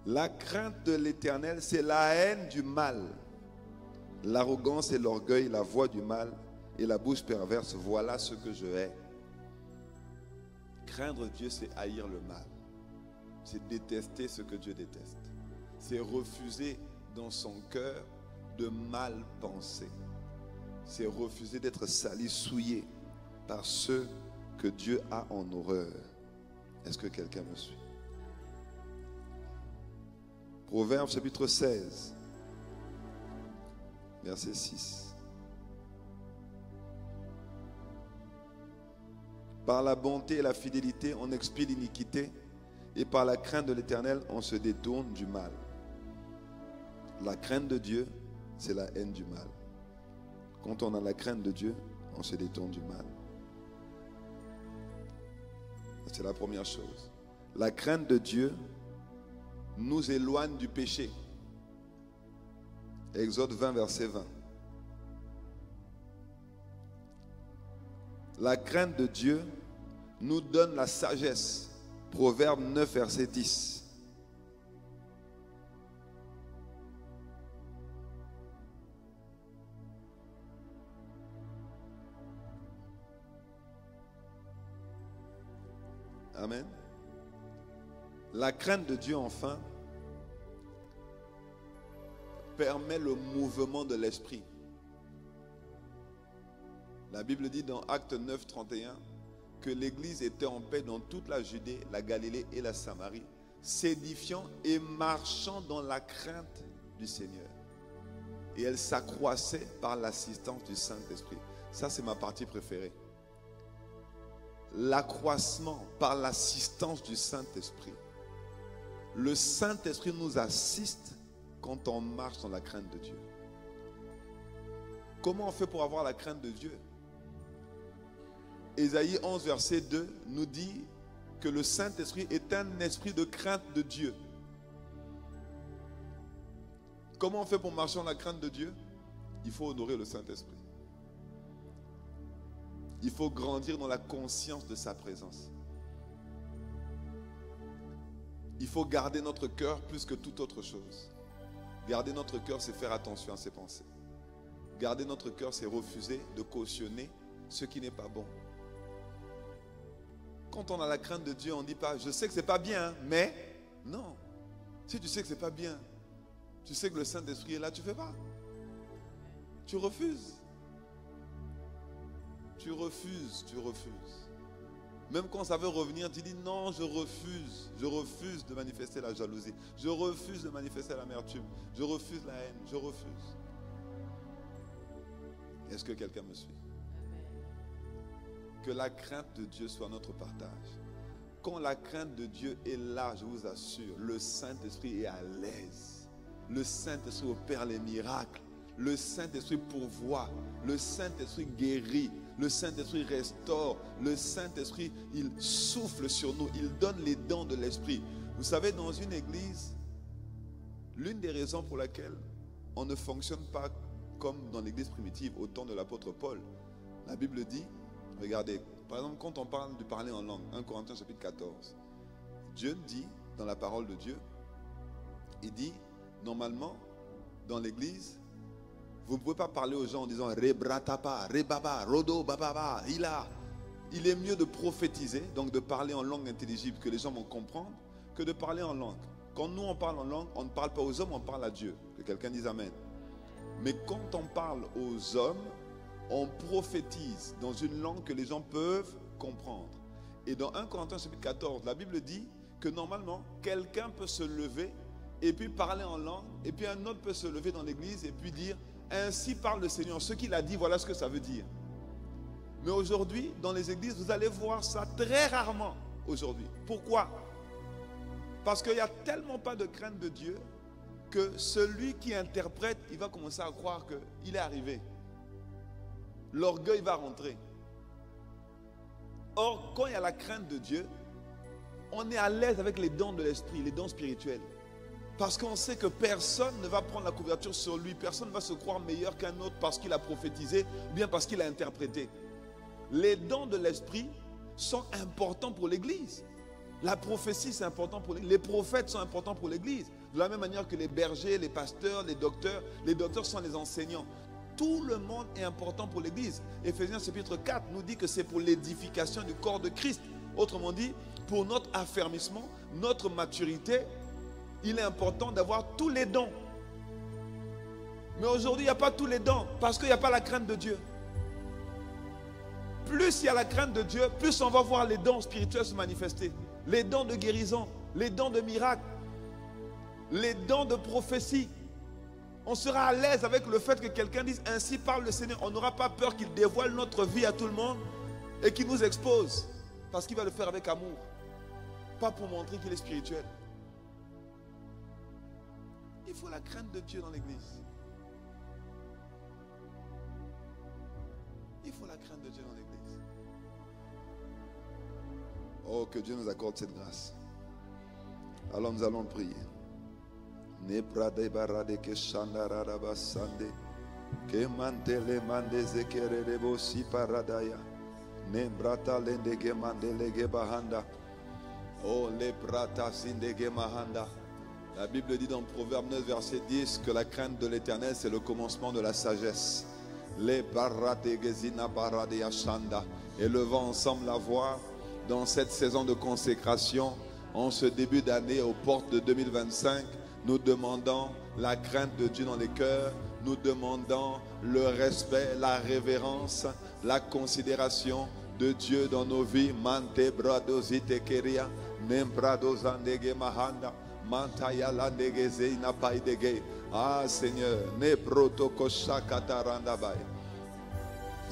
La crainte de l'Éternel, c'est la haine du mal. L'arrogance et l'orgueil, la voix du mal et la bouche perverse, voilà ce que je hais. Craindre Dieu, c'est haïr le mal. C'est détester ce que Dieu déteste. C'est refuser dans son cœur de mal penser. C'est refuser d'être sali, souillé par ceux que Dieu a en horreur. Est-ce que quelqu'un me suit? Proverbe chapitre 16, verset 6. Par la bonté et la fidélité, on expie l'iniquité, et par la crainte de l'Éternel, on se détourne du mal. La crainte de Dieu, c'est la haine du mal. Quand on a la crainte de Dieu, on se détourne du mal. C'est la première chose. La crainte de Dieu nous éloigne du péché. Exode 20, verset 20. La crainte de Dieu nous donne la sagesse. Proverbe 9, verset 10. Amen. La crainte de Dieu, enfin, permet le mouvement de l'esprit. La Bible dit dans Acte 9, 31 que l'Église était en paix dans toute la Judée, la Galilée et la Samarie, s'édifiant et marchant dans la crainte du Seigneur. Et elle s'accroissait par l'assistance du Saint-Esprit. Ça, c'est ma partie préférée. L'accroissement par l'assistance du Saint-Esprit. Le Saint-Esprit nous assiste quand on marche dans la crainte de Dieu. Comment on fait pour avoir la crainte de Dieu? Ésaïe 11, verset 2 nous dit que le Saint-Esprit est un esprit de crainte de Dieu. Comment on fait pour marcher dans la crainte de Dieu? Il faut honorer le Saint-Esprit. Il faut grandir dans la conscience de sa présence. Il faut garder notre cœur plus que toute autre chose. Garder notre cœur, c'est faire attention à ses pensées. Garder notre cœur, c'est refuser de cautionner ce qui n'est pas bon. Quand on a la crainte de Dieu, on ne dit pas, je sais que ce n'est pas bien, mais non. Si tu sais que ce n'est pas bien, tu sais que le Saint-Esprit est là, tu ne fais pas. Tu refuses. Tu refuses, tu refuses. Même quand ça veut revenir, tu dis non, je refuse de manifester la jalousie, je refuse de manifester l'amertume, je refuse la haine, je refuse. Est-ce que quelqu'un me suit? Que la crainte de Dieu soit notre partage. Quand la crainte de Dieu est là, je vous assure, le Saint-Esprit est à l'aise. Le Saint-Esprit opère les miracles. Le Saint-Esprit pourvoit. Le Saint-Esprit guérit. Le Saint-Esprit restaure. Le Saint-Esprit, il souffle sur nous. Il donne les dons de l'Esprit. Vous savez, dans une église, l'une des raisons pour laquelle on ne fonctionne pas comme dans l'église primitive au temps de l'apôtre Paul, la Bible dit, regardez, par exemple, quand on parle de parler en langue, 1 Corinthiens chapitre 14, Dieu dit, dans la parole de Dieu, il dit, normalement, dans l'église, vous ne pouvez pas parler aux gens en disant Rebratapa, Rebaba, Rodo, Bababa, Hila. il est mieux de prophétiser, donc de parler en langue intelligible que les gens vont comprendre, que de parler en langue. Quand nous on parle en langue, on ne parle pas aux hommes, on parle à Dieu. Que quelqu'un dise Amen. Mais quand on parle aux hommes, on prophétise dans une langue que les gens peuvent comprendre. Et dans 1 Corinthiens chapitre 14, la Bible dit que normalement, quelqu'un peut se lever et puis parler en langue, et puis un autre peut se lever dans l'église et puis dire « Ainsi parle le Seigneur ». Ce qu'il a dit, voilà ce que ça veut dire. Mais aujourd'hui, dans les églises, vous allez voir ça très rarement aujourd'hui. Pourquoi? Parce qu'il n'y a tellement pas de crainte de Dieu que celui qui interprète, il va commencer à croire qu'il est arrivé. L'orgueil va rentrer. Or, quand il y a la crainte de Dieu, on est à l'aise avec les dons de l'esprit, les dons spirituels. Parce qu'on sait que personne ne va prendre la couverture sur lui. Personne ne va se croire meilleur qu'un autre parce qu'il a prophétisé ou bien parce qu'il a interprété. Les dons de l'esprit sont importants pour l'Église. La prophétie, c'est important pour l'Église. Les prophètes sont importants pour l'Église. De la même manière que les bergers, les pasteurs, les docteurs sont les enseignants. Tout le monde est important pour l'Église. Éphésiens chapitre 4 nous dit que c'est pour l'édification du corps de Christ. Autrement dit, pour notre affermissement, notre maturité, il est important d'avoir tous les dons. Mais aujourd'hui, il n'y a pas tous les dons parce qu'il n'y a pas la crainte de Dieu. Plus il y a la crainte de Dieu, plus on va voir les dons spirituels se manifester. Les dons de guérison, les dons de miracles, les dons de prophétie. On sera à l'aise avec le fait que quelqu'un dise « Ainsi parle le Seigneur ». On n'aura pas peur qu'il dévoile notre vie à tout le monde et qu'il nous expose. Parce qu'il va le faire avec amour. Pas pour montrer qu'il est spirituel. Il faut la crainte de Dieu dans l'église. Il faut la crainte de Dieu dans l'église. Oh, que Dieu nous accorde cette grâce. Alors nous allons prier. Oh, les brata sindege mahanda. La Bible dit dans Proverbe 9, verset 10 que la crainte de l'Éternel, c'est le commencement de la sagesse. Les barategezina baradeyashanda. Élevons ensemble la voix dans cette saison de consécration, en ce début d'année, aux portes de 2025. Nous demandons la crainte de Dieu dans les cœurs. Nous demandons le respect, la révérence, la considération de Dieu dans nos vies. Mante bradozite keria, nembradozandege mahanda. Ah Seigneur, ne protokosha kataranda bay.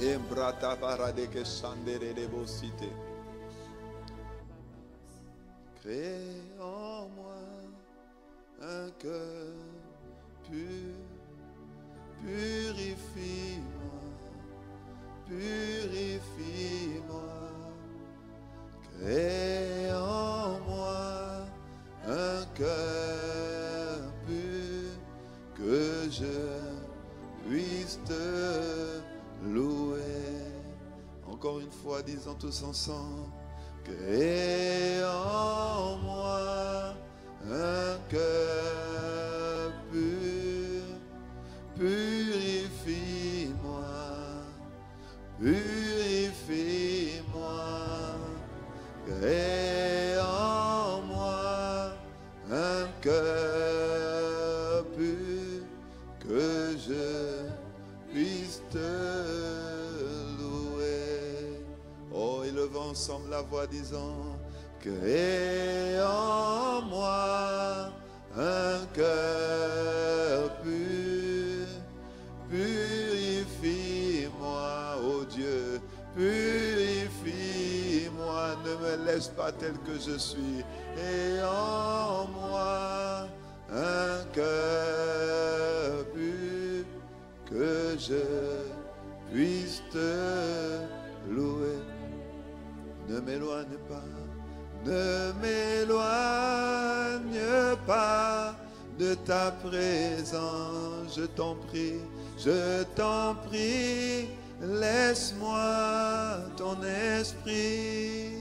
Embrata paradeke shandere debosite. Crée en moi un cœur pur, purifie-moi, purifie-moi. Crée en moi un cœur pur, que je puisse te louer. Encore une fois, disons tous ensemble. Crée en moi un cœur pur, purifie-moi, purifie-moi. Crée en moi un cœur pur, que je puisse te louer. Oh, élevons ensemble la voix disant, crée en moi un cœur pur, purifie-moi, oh Dieu, purifie-moi, ne me laisse pas tel que je suis. Et en moi un cœur pur, que je puisse te louer. Ne m'éloigne pas, ne m'éloigne pas de ta présence, je t'en prie, laisse-moi ton esprit.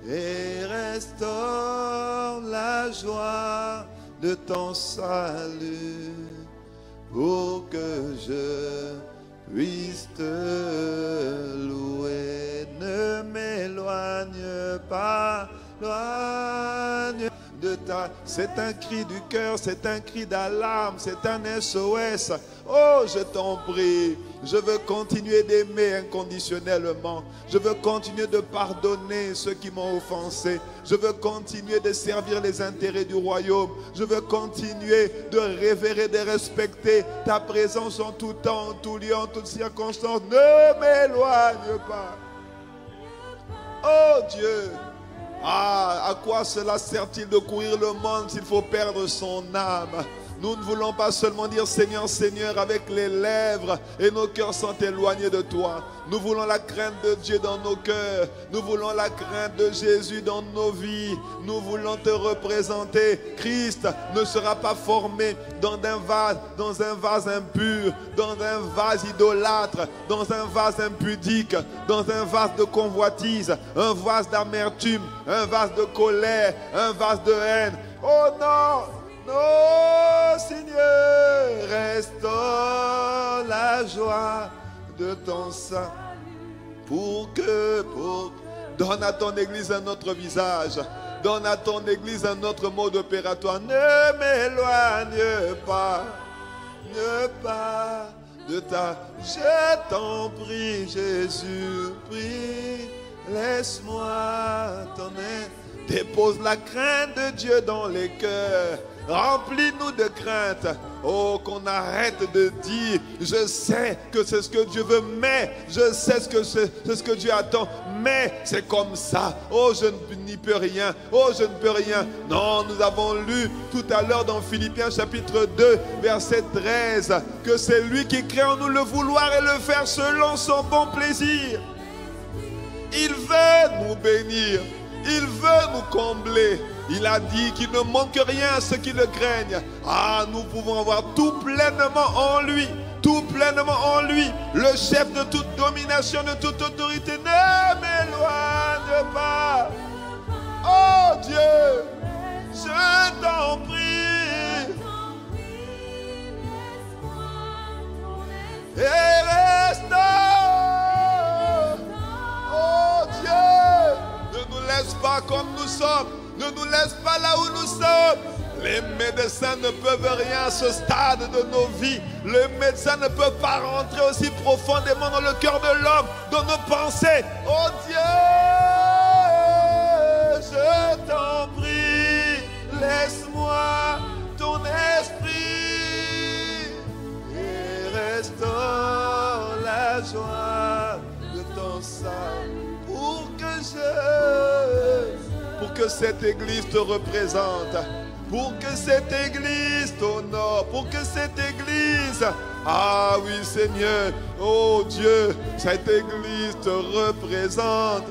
Et restaure la joie de ton salut, pour que je puisse te louer. Ne m'éloigne pas, loigne de ta... C'est un cri du cœur, c'est un cri d'alarme, c'est un SOS. Oh, je t'en prie, je veux continuer d'aimer inconditionnellement. Je veux continuer de pardonner ceux qui m'ont offensé. Je veux continuer de servir les intérêts du royaume. Je veux continuer de révérer, de respecter ta présence en tout temps, en tout lieu, en toutes circonstances. Ne m'éloigne pas. Oh Dieu, à quoi cela sert-il de courir le monde s'il faut perdre son âme? Nous ne voulons pas seulement dire Seigneur, Seigneur avec les lèvres et nos cœurs sont éloignés de toi. Nous voulons la crainte de Dieu dans nos cœurs. Nous voulons la crainte de Jésus dans nos vies. Nous voulons te représenter. Christ ne sera pas formé dans un vase impur, dans un vase idolâtre, dans un vase impudique, dans un vase de convoitise, un vase d'amertume, un vase de colère, un vase de haine. Oh non! Non, Seigneur, restaure la joie de ton sang donne à ton église un autre visage, donne à ton église un autre mode opératoire. Ne m'éloigne pas de ta... Je t'en prie, Jésus, prie, laisse-moi ton aide. Dépose la crainte de Dieu dans les cœurs. Remplis-nous de crainte. Oh, qu'on arrête de dire je sais que c'est ce que Dieu veut, mais je sais c'est ce que Dieu attend, mais c'est comme ça. Oh, je n'y peux rien. Oh, je ne peux rien. Non, nous avons lu tout à l'heure dans Philippiens chapitre 2 verset 13 que c'est lui qui crée en nous le vouloir et le faire selon son bon plaisir. Il veut nous bénir. Il veut nous combler. Il a dit qu'il ne manque rien à ceux qui le craignent. Ah, nous pouvons avoir tout pleinement en lui. Tout pleinement en lui. Le chef de toute domination, de toute autorité. Ne m'éloigne pas. Oh Dieu, je t'en prie. Et restaure. Oh Dieu, ne nous laisse pas comme nous sommes. Ne nous laisse pas là où nous sommes. Les médecins ne peuvent rien à ce stade de nos vies. Les médecins ne peuvent pas rentrer aussi profondément dans le cœur de l'homme, dans nos pensées. Oh Dieu, je t'en prie, laisse-moi ton esprit et restaure la joie de ton salut pour que cette église te représente, pour que cette église t'honore, pour que cette église, ah oui Seigneur, oh Dieu, cette église te représente.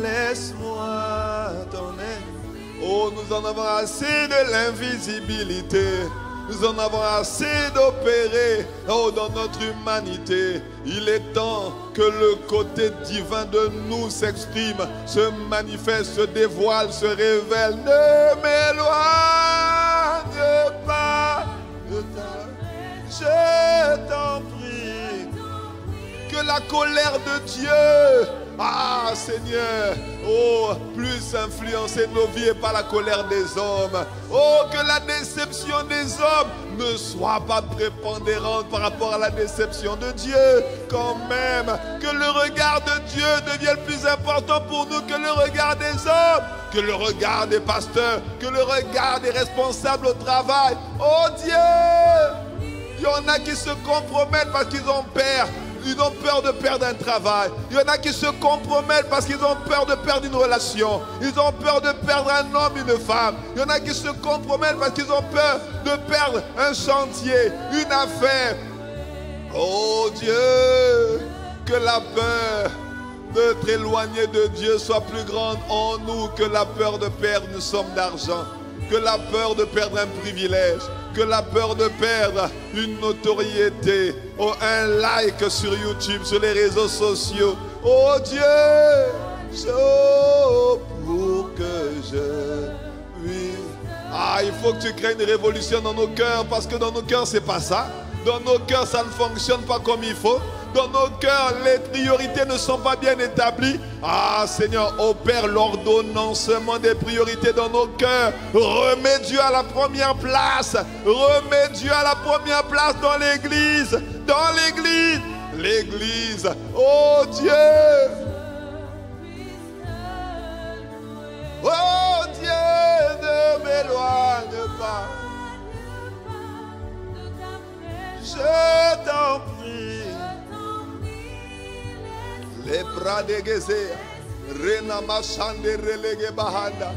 Laisse-moi ton aide. Oh, nous en avons assez de l'invisibilité. Nous en avons assez d'opérer dans notre humanité. Il est temps que le côté divin de nous s'exprime, se manifeste, se dévoile, se révèle. Ne m'éloigne pas de ta... Je t'en prie. Que la colère de Dieu, ah Seigneur, oh, plus influencer nos vies et pas la colère des hommes. Oh, que la déception des hommes ne soit pas prépondérante par rapport à la déception de Dieu. Quand même, que le regard de Dieu devienne plus important pour nous que le regard des hommes, que le regard des pasteurs, que le regard des responsables au travail. Oh Dieu, il y en a qui se compromettent parce qu'ils ont peur. Ils ont peur de perdre un travail. Il y en a qui se compromettent parce qu'ils ont peur de perdre une relation. Ils ont peur de perdre un homme, une femme. Il y en a qui se compromettent parce qu'ils ont peur de perdre un chantier, une affaire. Oh Dieu, que la peur d'être éloigné de Dieu soit plus grande en nous que la peur de perdre une somme d'argent, que la peur de perdre un privilège, que la peur de perdre une notoriété, un like sur YouTube, sur les réseaux sociaux. Oh Dieu, pour que je vive. Ah, il faut que tu crées une révolution dans nos cœurs, parce que dans nos cœurs, c'est pas ça. Dans nos cœurs, ça ne fonctionne pas comme il faut. Dans nos cœurs, les priorités ne sont pas bien établies. Ah Seigneur, opère l'ordonnancement des priorités dans nos cœurs. Remets Dieu à la première place. Remets Dieu à la première place dans l'église. Dans l'église. L'église. Oh Dieu. Oh Dieu, ne m'éloigne pas. Je t'en prie. Les bras déguisés, Renama Chande relege bahanda,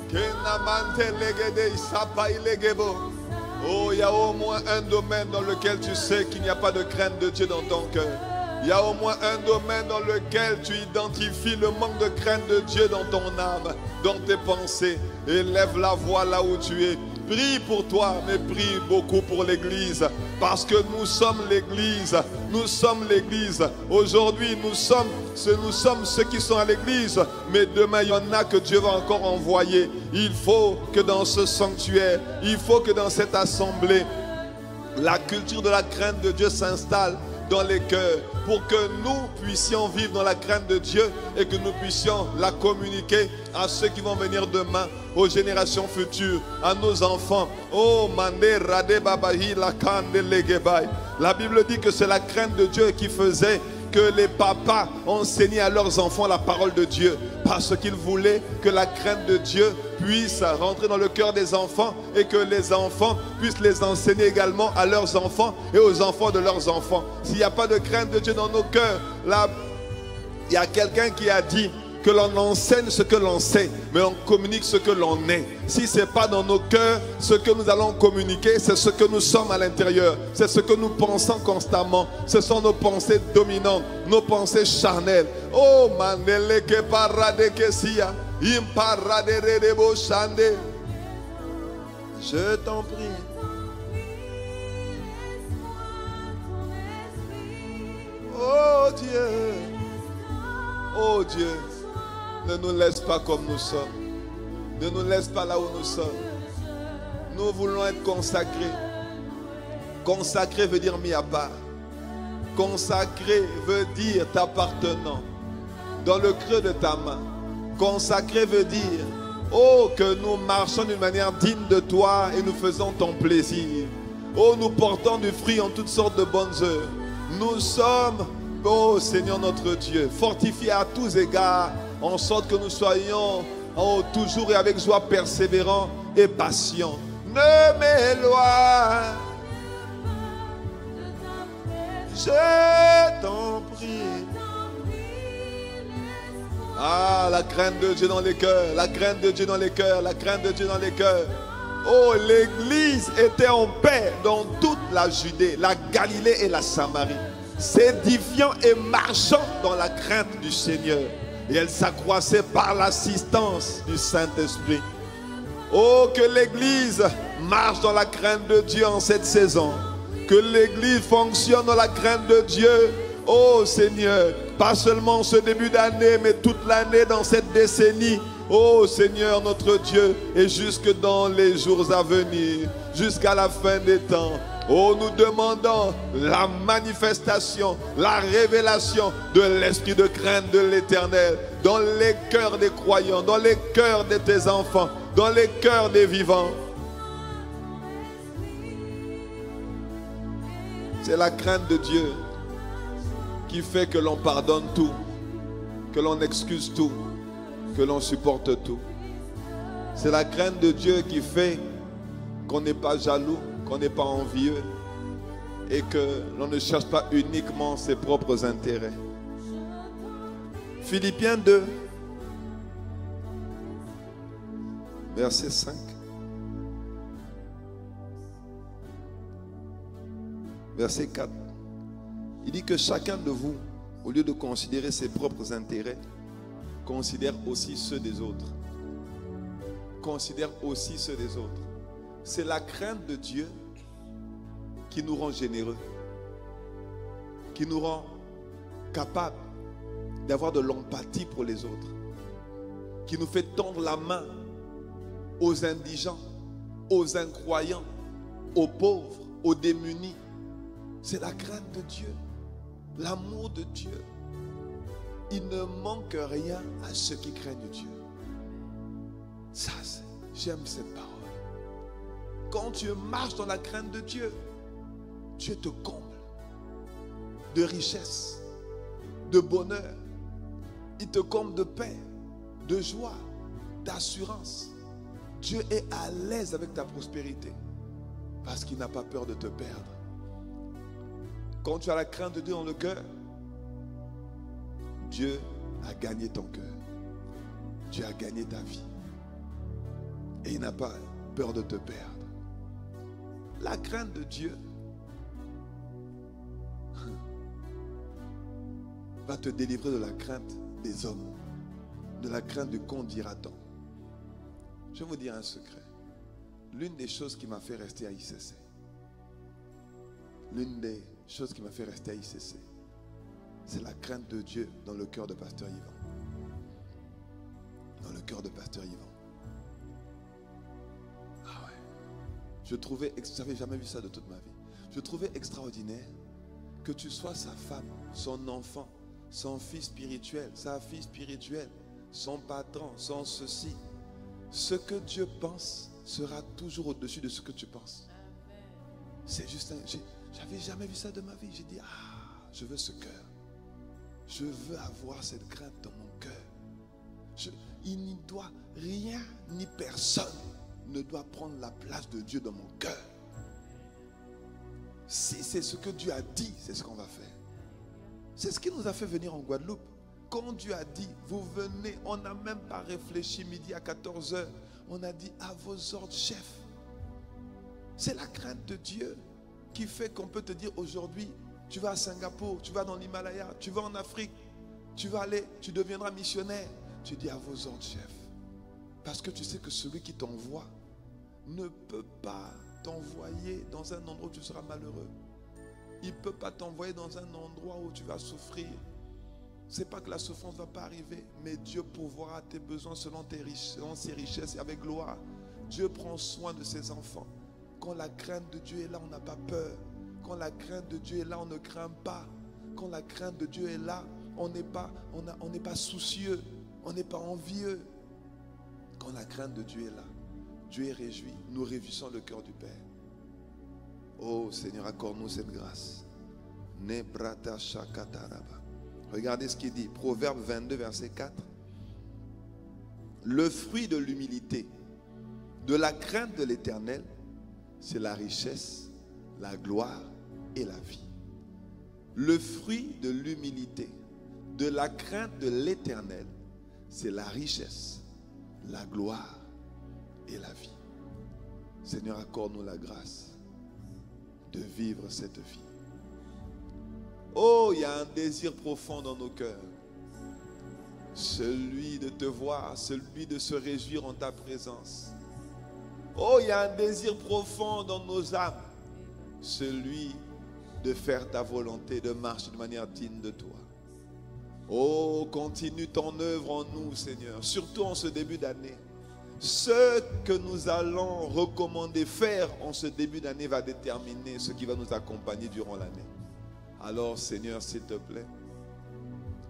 Kenamante legede isapa ilegebo. Oh, il y a au moins un domaine dans lequel tu sais qu'il n'y a pas de crainte de Dieu dans ton cœur. Il y a au moins un domaine dans lequel tu identifies le manque de crainte de Dieu dans ton âme, dans tes pensées. Élève la voix là où tu es. Prie pour toi, mais prie beaucoup pour l'église. Parce que nous sommes l'église. Nous sommes l'église. Aujourd'hui, nous sommes ceux qui sont à l'église. Mais demain, il y en a que Dieu va encore envoyer. Il faut que dans ce sanctuaire, il faut que dans cette assemblée, la culture de la crainte de Dieu s'installe dans les cœurs pour que nous puissions vivre dans la crainte de Dieu et que nous puissions la communiquer à ceux qui vont venir demain, aux générations futures, à nos enfants. Oh, Mande Rade Babahi la Kande Legebai. La Bible dit que c'est la crainte de Dieu qui faisait que les papas enseignaient à leurs enfants la parole de Dieu, parce qu'ils voulaient que la crainte de Dieu puisse rentrer dans le cœur des enfants et que les enfants puissent les enseigner également à leurs enfants et aux enfants de leurs enfants. S'il n'y a pas de crainte de Dieu dans nos cœurs, là, il y a quelqu'un qui a dit que l'on enseigne ce que l'on sait, mais on communique ce que l'on est. Si ce n'est pas dans nos cœurs, ce que nous allons communiquer, c'est ce que nous sommes à l'intérieur. C'est ce que nous pensons constamment. Ce sont nos pensées dominantes, nos pensées charnelles. Oh, manele ke parade kesia, imparade redebo chande. Je t'en prie. Oh Dieu. Oh Dieu. Ne nous laisse pas comme nous sommes. Ne nous laisse pas là où nous sommes. Nous voulons être consacrés. Consacré veut dire mis à part. Consacré veut dire t'appartenant. Dans le creux de ta main. Consacré veut dire, oh, que nous marchons d'une manière digne de toi et nous faisons ton plaisir. Oh, nous portons du fruit en toutes sortes de bonnes œuvres. Nous sommes, oh Seigneur notre Dieu, fortifiés à tous égards, en sorte que nous soyons toujours et avec joie persévérants et patients. Ne m'éloigne, je t'en prie. Ah, la crainte de Dieu dans les cœurs, la crainte de Dieu dans les cœurs, la crainte de Dieu dans les cœurs. Oh, l'église était en paix dans toute la Judée, la Galilée et la Samarie, s'édifiant et marchant dans la crainte du Seigneur. Et elle s'accroissait par l'assistance du Saint-Esprit. Oh, que l'église marche dans la crainte de Dieu en cette saison. Que l'église fonctionne dans la crainte de Dieu. Oh Seigneur, pas seulement ce début d'année, mais toute l'année dans cette décennie. Oh Seigneur notre Dieu, et jusque dans les jours à venir, jusqu'à la fin des temps. Oh, nous demandons la manifestation, la révélation de l'esprit de crainte de l'Éternel dans les cœurs des croyants, dans les cœurs de tes enfants, dans les cœurs des vivants. C'est la crainte de Dieu qui fait que l'on pardonne tout, que l'on excuse tout, que l'on supporte tout. C'est la crainte de Dieu qui fait qu'on n'est pas jaloux, qu'on n'est pas envieux et que l'on ne cherche pas uniquement ses propres intérêts. Philippiens 2, verset 5. Verset 4. Il dit que chacun de vous, au lieu de considérer ses propres intérêts, considère aussi ceux des autres. Considère aussi ceux des autres. C'est la crainte de Dieu qui nous rend généreux, qui nous rend capables d'avoir de l'empathie pour les autres, qui nous fait tendre la main aux indigents, aux incroyants, aux pauvres, aux démunis. C'est la crainte de Dieu, l'amour de Dieu. Il ne manque rien à ceux qui craignent Dieu. Ça, j'aime cette parole. Quand tu marches dans la crainte de Dieu, Dieu te comble de richesse, de bonheur. Il te comble de paix, de joie, d'assurance. Dieu est à l'aise avec ta prospérité parce qu'il n'a pas peur de te perdre. Quand tu as la crainte de Dieu dans le cœur, Dieu a gagné ton cœur. Dieu a gagné ta vie. Et il n'a pas peur de te perdre. La crainte de Dieu va te délivrer de la crainte des hommes, de la crainte du qu'en dira-t-on. Je vais vous dire un secret. L'une des choses qui m'a fait rester à ICC, c'est la crainte de Dieu dans le cœur de Pasteur Yvan. Dans le cœur de Pasteur Yvan. Ah ouais. Je n'avais jamais vu ça de toute ma vie. Je trouvais extraordinaire que tu sois sa femme, son enfant, son fils spirituel, sa fille spirituelle, son patron, son ceci. Ce que Dieu pense sera toujours au-dessus de ce que tu penses. C'est juste j'avais jamais vu ça de ma vie. J'ai dit, je veux ce cœur. Je veux avoir cette crainte dans mon cœur. Il n'y doit rien ni personne ne doit prendre la place de Dieu dans mon cœur. Si c'est ce que Dieu a dit, c'est ce qu'on va faire. C'est ce qui nous a fait venir en Guadeloupe. Quand Dieu a dit, vous venez, on n'a même pas réfléchi midi à 14h. On a dit, à vos ordres, chef. C'est la crainte de Dieu qui fait qu'on peut te dire aujourd'hui, tu vas à Singapour, tu vas dans l'Himalaya, tu vas en Afrique, tu vas aller, tu deviendras missionnaire. Tu dis à vos ordres, chef. Parce que tu sais que celui qui t'envoie ne peut pas t'envoyer dans un endroit où tu seras malheureux. Il ne peut pas t'envoyer dans un endroit où tu vas souffrir. Ce n'est pas que la souffrance ne va pas arriver, mais Dieu pourvoira tes besoins selon ses richesses et avec gloire. Dieu prend soin de ses enfants. Quand la crainte de Dieu est là, on n'a pas peur. Quand la crainte de Dieu est là, on ne craint pas. Quand la crainte de Dieu est là, on n'est pas soucieux, on n'est pas envieux. Quand la crainte de Dieu est là, Dieu est réjoui. Nous réjouissons le cœur du Père. Oh Seigneur, accorde-nous cette grâce. Nebrata shakataraba. Regardez ce qu'il dit. Proverbe 22, verset 4. Le fruit de l'humilité, de la crainte de l'Éternel, c'est la richesse, la gloire et la vie. Le fruit de l'humilité, de la crainte de l'Éternel, c'est la richesse, la gloire et la vie. Seigneur, accorde-nous la grâce de vivre cette vie. Oh, il y a un désir profond dans nos cœurs. Celui de te voir, celui de se réjouir en ta présence. Oh, il y a un désir profond dans nos âmes. Celui de faire ta volonté, de marcher de manière digne de toi. Oh, continue ton œuvre en nous, Seigneur, surtout en ce début d'année. Ce que nous allons recommander faire en ce début d'année va déterminer ce qui va nous accompagner durant l'année. Alors, Seigneur, s'il te plaît,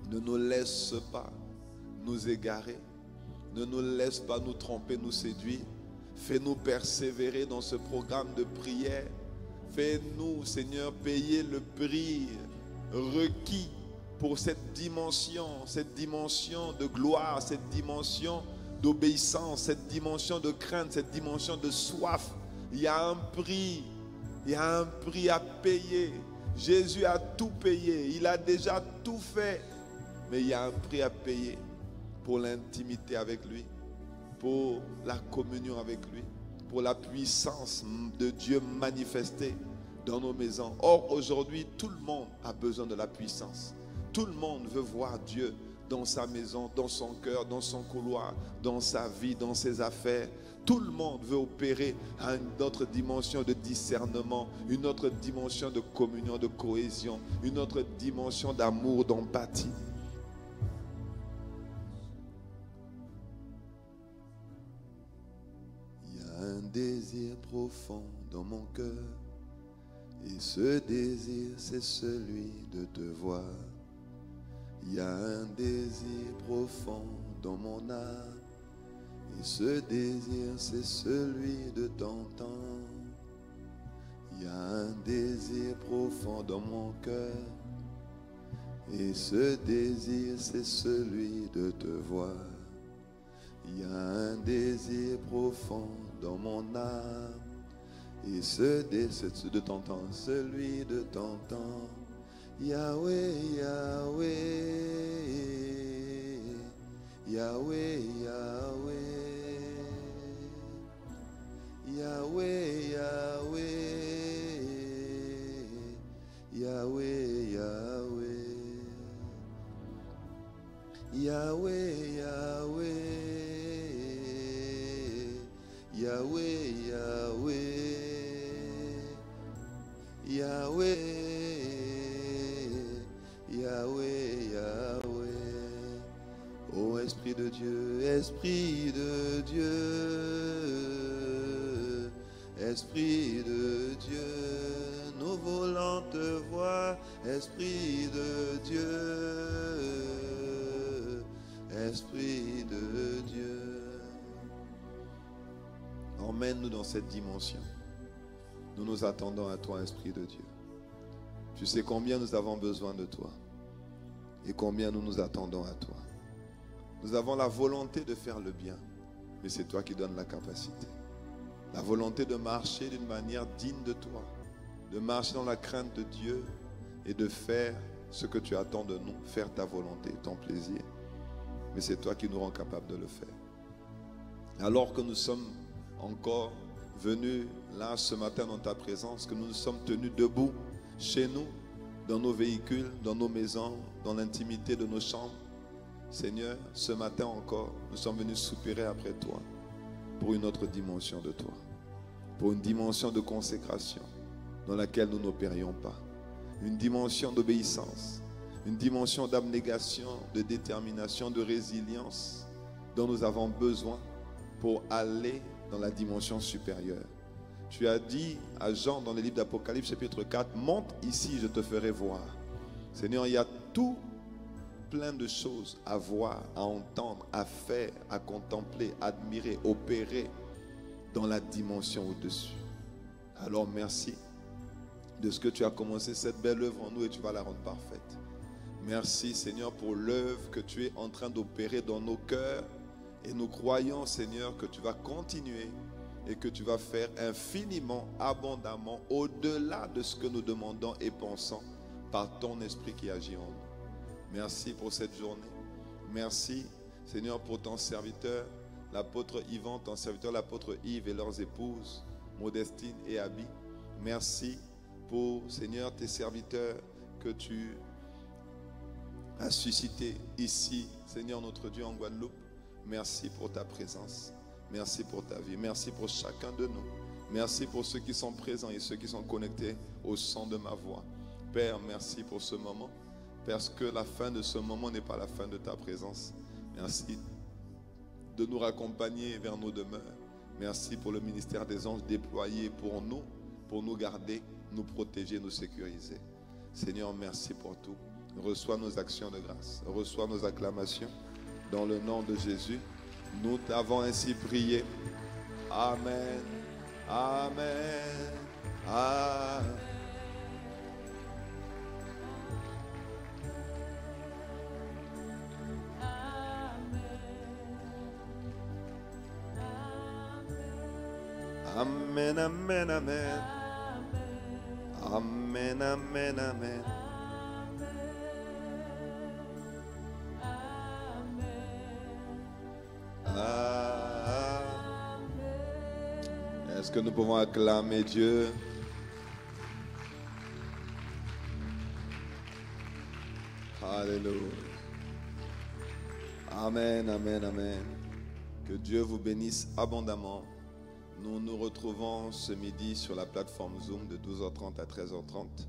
ne nous laisse pas nous égarer. Ne nous laisse pas nous tromper, nous séduire. Fais-nous persévérer dans ce programme de prière. Fais-nous, Seigneur, payer le prix requis pour cette dimension de gloire, cette dimension d'obéissance, cette dimension de crainte, cette dimension de soif. Il y a un prix à payer. Jésus a tout payé, il a déjà tout fait, mais il y a un prix à payer pour l'intimité avec lui, pour la communion avec lui, pour la puissance de Dieu manifestée dans nos maisons. Or, aujourd'hui, tout le monde a besoin de la puissance. Tout le monde veut voir Dieu dans sa maison, dans son cœur, dans son couloir, dans sa vie, dans ses affaires. Tout le monde veut opérer à une autre dimension de discernement, une autre dimension de communion, de cohésion, une autre dimension d'amour, d'empathie. Il y a un désir profond dans mon cœur. Et ce désir, c'est celui de te voir. Il y a un désir profond dans mon âme. Et ce désir, c'est celui de t'entendre. Il y a un désir profond dans mon cœur. Et ce désir, c'est celui de te voir. Il y a un désir profond dans mon âme. Et ce désir de t'entendre, celui de t'entendre. Yahweh, Yahweh, Yahweh, Yahweh, Yahweh, Yahweh, Yahweh, Yahweh, Yahweh, Yahweh, Yahweh, Yahweh, Yahweh. Yahweh, Yahweh, ô Esprit de Dieu, Esprit de Dieu, Esprit de Dieu, nous voulons te voir, Esprit de Dieu, Esprit de Dieu. Emmène-nous dans cette dimension. Nous nous attendons à toi, Esprit de Dieu. Tu sais combien nous avons besoin de toi et combien nous nous attendons à toi. Nous avons la volonté de faire le bien, mais c'est toi qui donnes la capacité. La volonté de marcher d'une manière digne de toi, de marcher dans la crainte de Dieu et de faire ce que tu attends de nous, faire ta volonté, ton plaisir. Mais c'est toi qui nous rends capables de le faire. Alors que nous sommes encore venus là ce matin dans ta présence, que nous nous sommes tenus debout chez nous, dans nos véhicules, dans nos maisons, dans l'intimité de nos chambres. Seigneur, ce matin encore, nous sommes venus soupirer après toi pour une autre dimension de toi, pour une dimension de consécration dans laquelle nous n'opérions pas, une dimension d'obéissance, une dimension d'abnégation, de détermination, de résilience dont nous avons besoin pour aller dans la dimension supérieure. Tu as dit à Jean dans le livre d'Apocalypse chapitre 4, monte ici, je te ferai voir. Seigneur, il y a tout plein de choses à voir, à entendre, à faire, à contempler, admirer, opérer dans la dimension au-dessus. Alors merci de ce que tu as commencé cette belle œuvre en nous et tu vas la rendre parfaite. Merci Seigneur pour l'œuvre que tu es en train d'opérer dans nos cœurs et nous croyons Seigneur que tu vas continuer et que tu vas faire infiniment, abondamment, au-delà de ce que nous demandons et pensons par ton esprit qui agit en nous. Merci pour cette journée. Merci, Seigneur, pour ton serviteur, l'apôtre Yvan, ton serviteur, l'apôtre Yves et leurs épouses, Modestine et Abby. Merci pour, Seigneur, tes serviteurs que tu as suscités ici, Seigneur notre Dieu, en Guadeloupe. Merci pour ta présence. Merci pour ta vie. Merci pour chacun de nous. Merci pour ceux qui sont présents et ceux qui sont connectés au son de ma voix. Père, merci pour ce moment. Parce que la fin de ce moment n'est pas la fin de ta présence. Merci de nous raccompagner vers nos demeures. Merci pour le ministère des anges déployé pour nous garder, nous protéger, nous sécuriser. Seigneur, merci pour tout. Reçois nos actions de grâce. Reçois nos acclamations. Dans le nom de Jésus, nous t'avons ainsi prié. Amen. Amen. Amen. Amen, amen, amen. Amen, amen, amen. Est-ce que nous pouvons acclamer Dieu? Alléluia. Amen, amen, amen. Que Dieu vous bénisse abondamment. Nous nous retrouvons ce midi sur la plateforme Zoom de 12h30 à 13h30.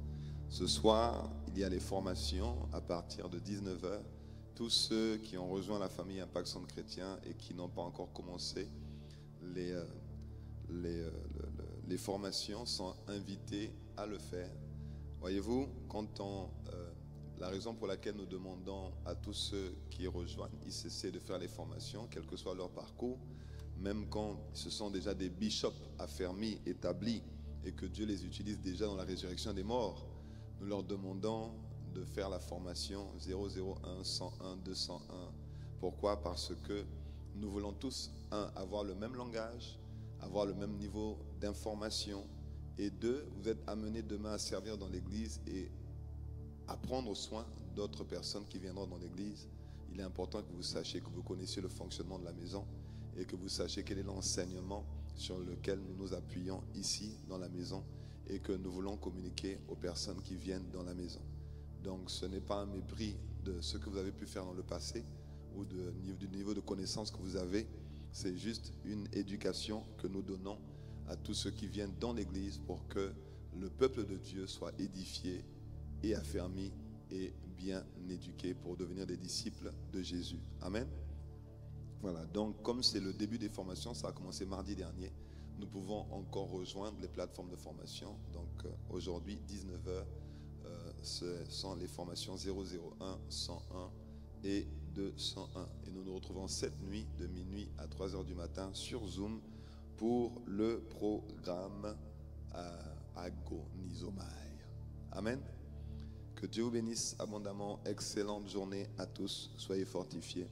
Ce soir, il y a les formations à partir de 19h. Tous ceux qui ont rejoint la famille Impact Centre Chrétien et qui n'ont pas encore commencé les formations sont invitées à le faire. Voyez-vous, la raison pour laquelle nous demandons à tous ceux qui rejoignent ICC de faire les formations, quel que soit leur parcours, même quand ce sont déjà des bishops affermis, établis, et que Dieu les utilise déjà dans la résurrection des morts, nous leur demandons de faire la formation 001, 101, 201. Pourquoi? Parce que nous voulons tous, avoir le même langage, avoir le même niveau d'information, et deux, vous êtes amenés demain à servir dans l'église et à prendre soin d'autres personnes qui viendront dans l'église. Il est important que vous sachiez, que vous connaissiez le fonctionnement de la maison et que vous sachiez quel est l'enseignement sur lequel nous nous appuyons ici dans la maison et que nous voulons communiquer aux personnes qui viennent dans la maison. Donc ce n'est pas un mépris de ce que vous avez pu faire dans le passé ou du niveau de connaissance que vous avez. C'est juste une éducation que nous donnons à tous ceux qui viennent dans l'église pour que le peuple de Dieu soit édifié et affermi et bien éduqué pour devenir des disciples de Jésus. Amen. Voilà, donc comme c'est le début des formations, ça a commencé mardi dernier, nous pouvons encore rejoindre les plateformes de formation. Donc aujourd'hui, 19h, ce sont les formations 001, 101 et 201. Et nous nous retrouvons cette nuit, de minuit à 3h du matin, sur Zoom, pour le programme Agonizomai. Amen. Que Dieu vous bénisse abondamment. Excellente journée à tous. Soyez fortifiés.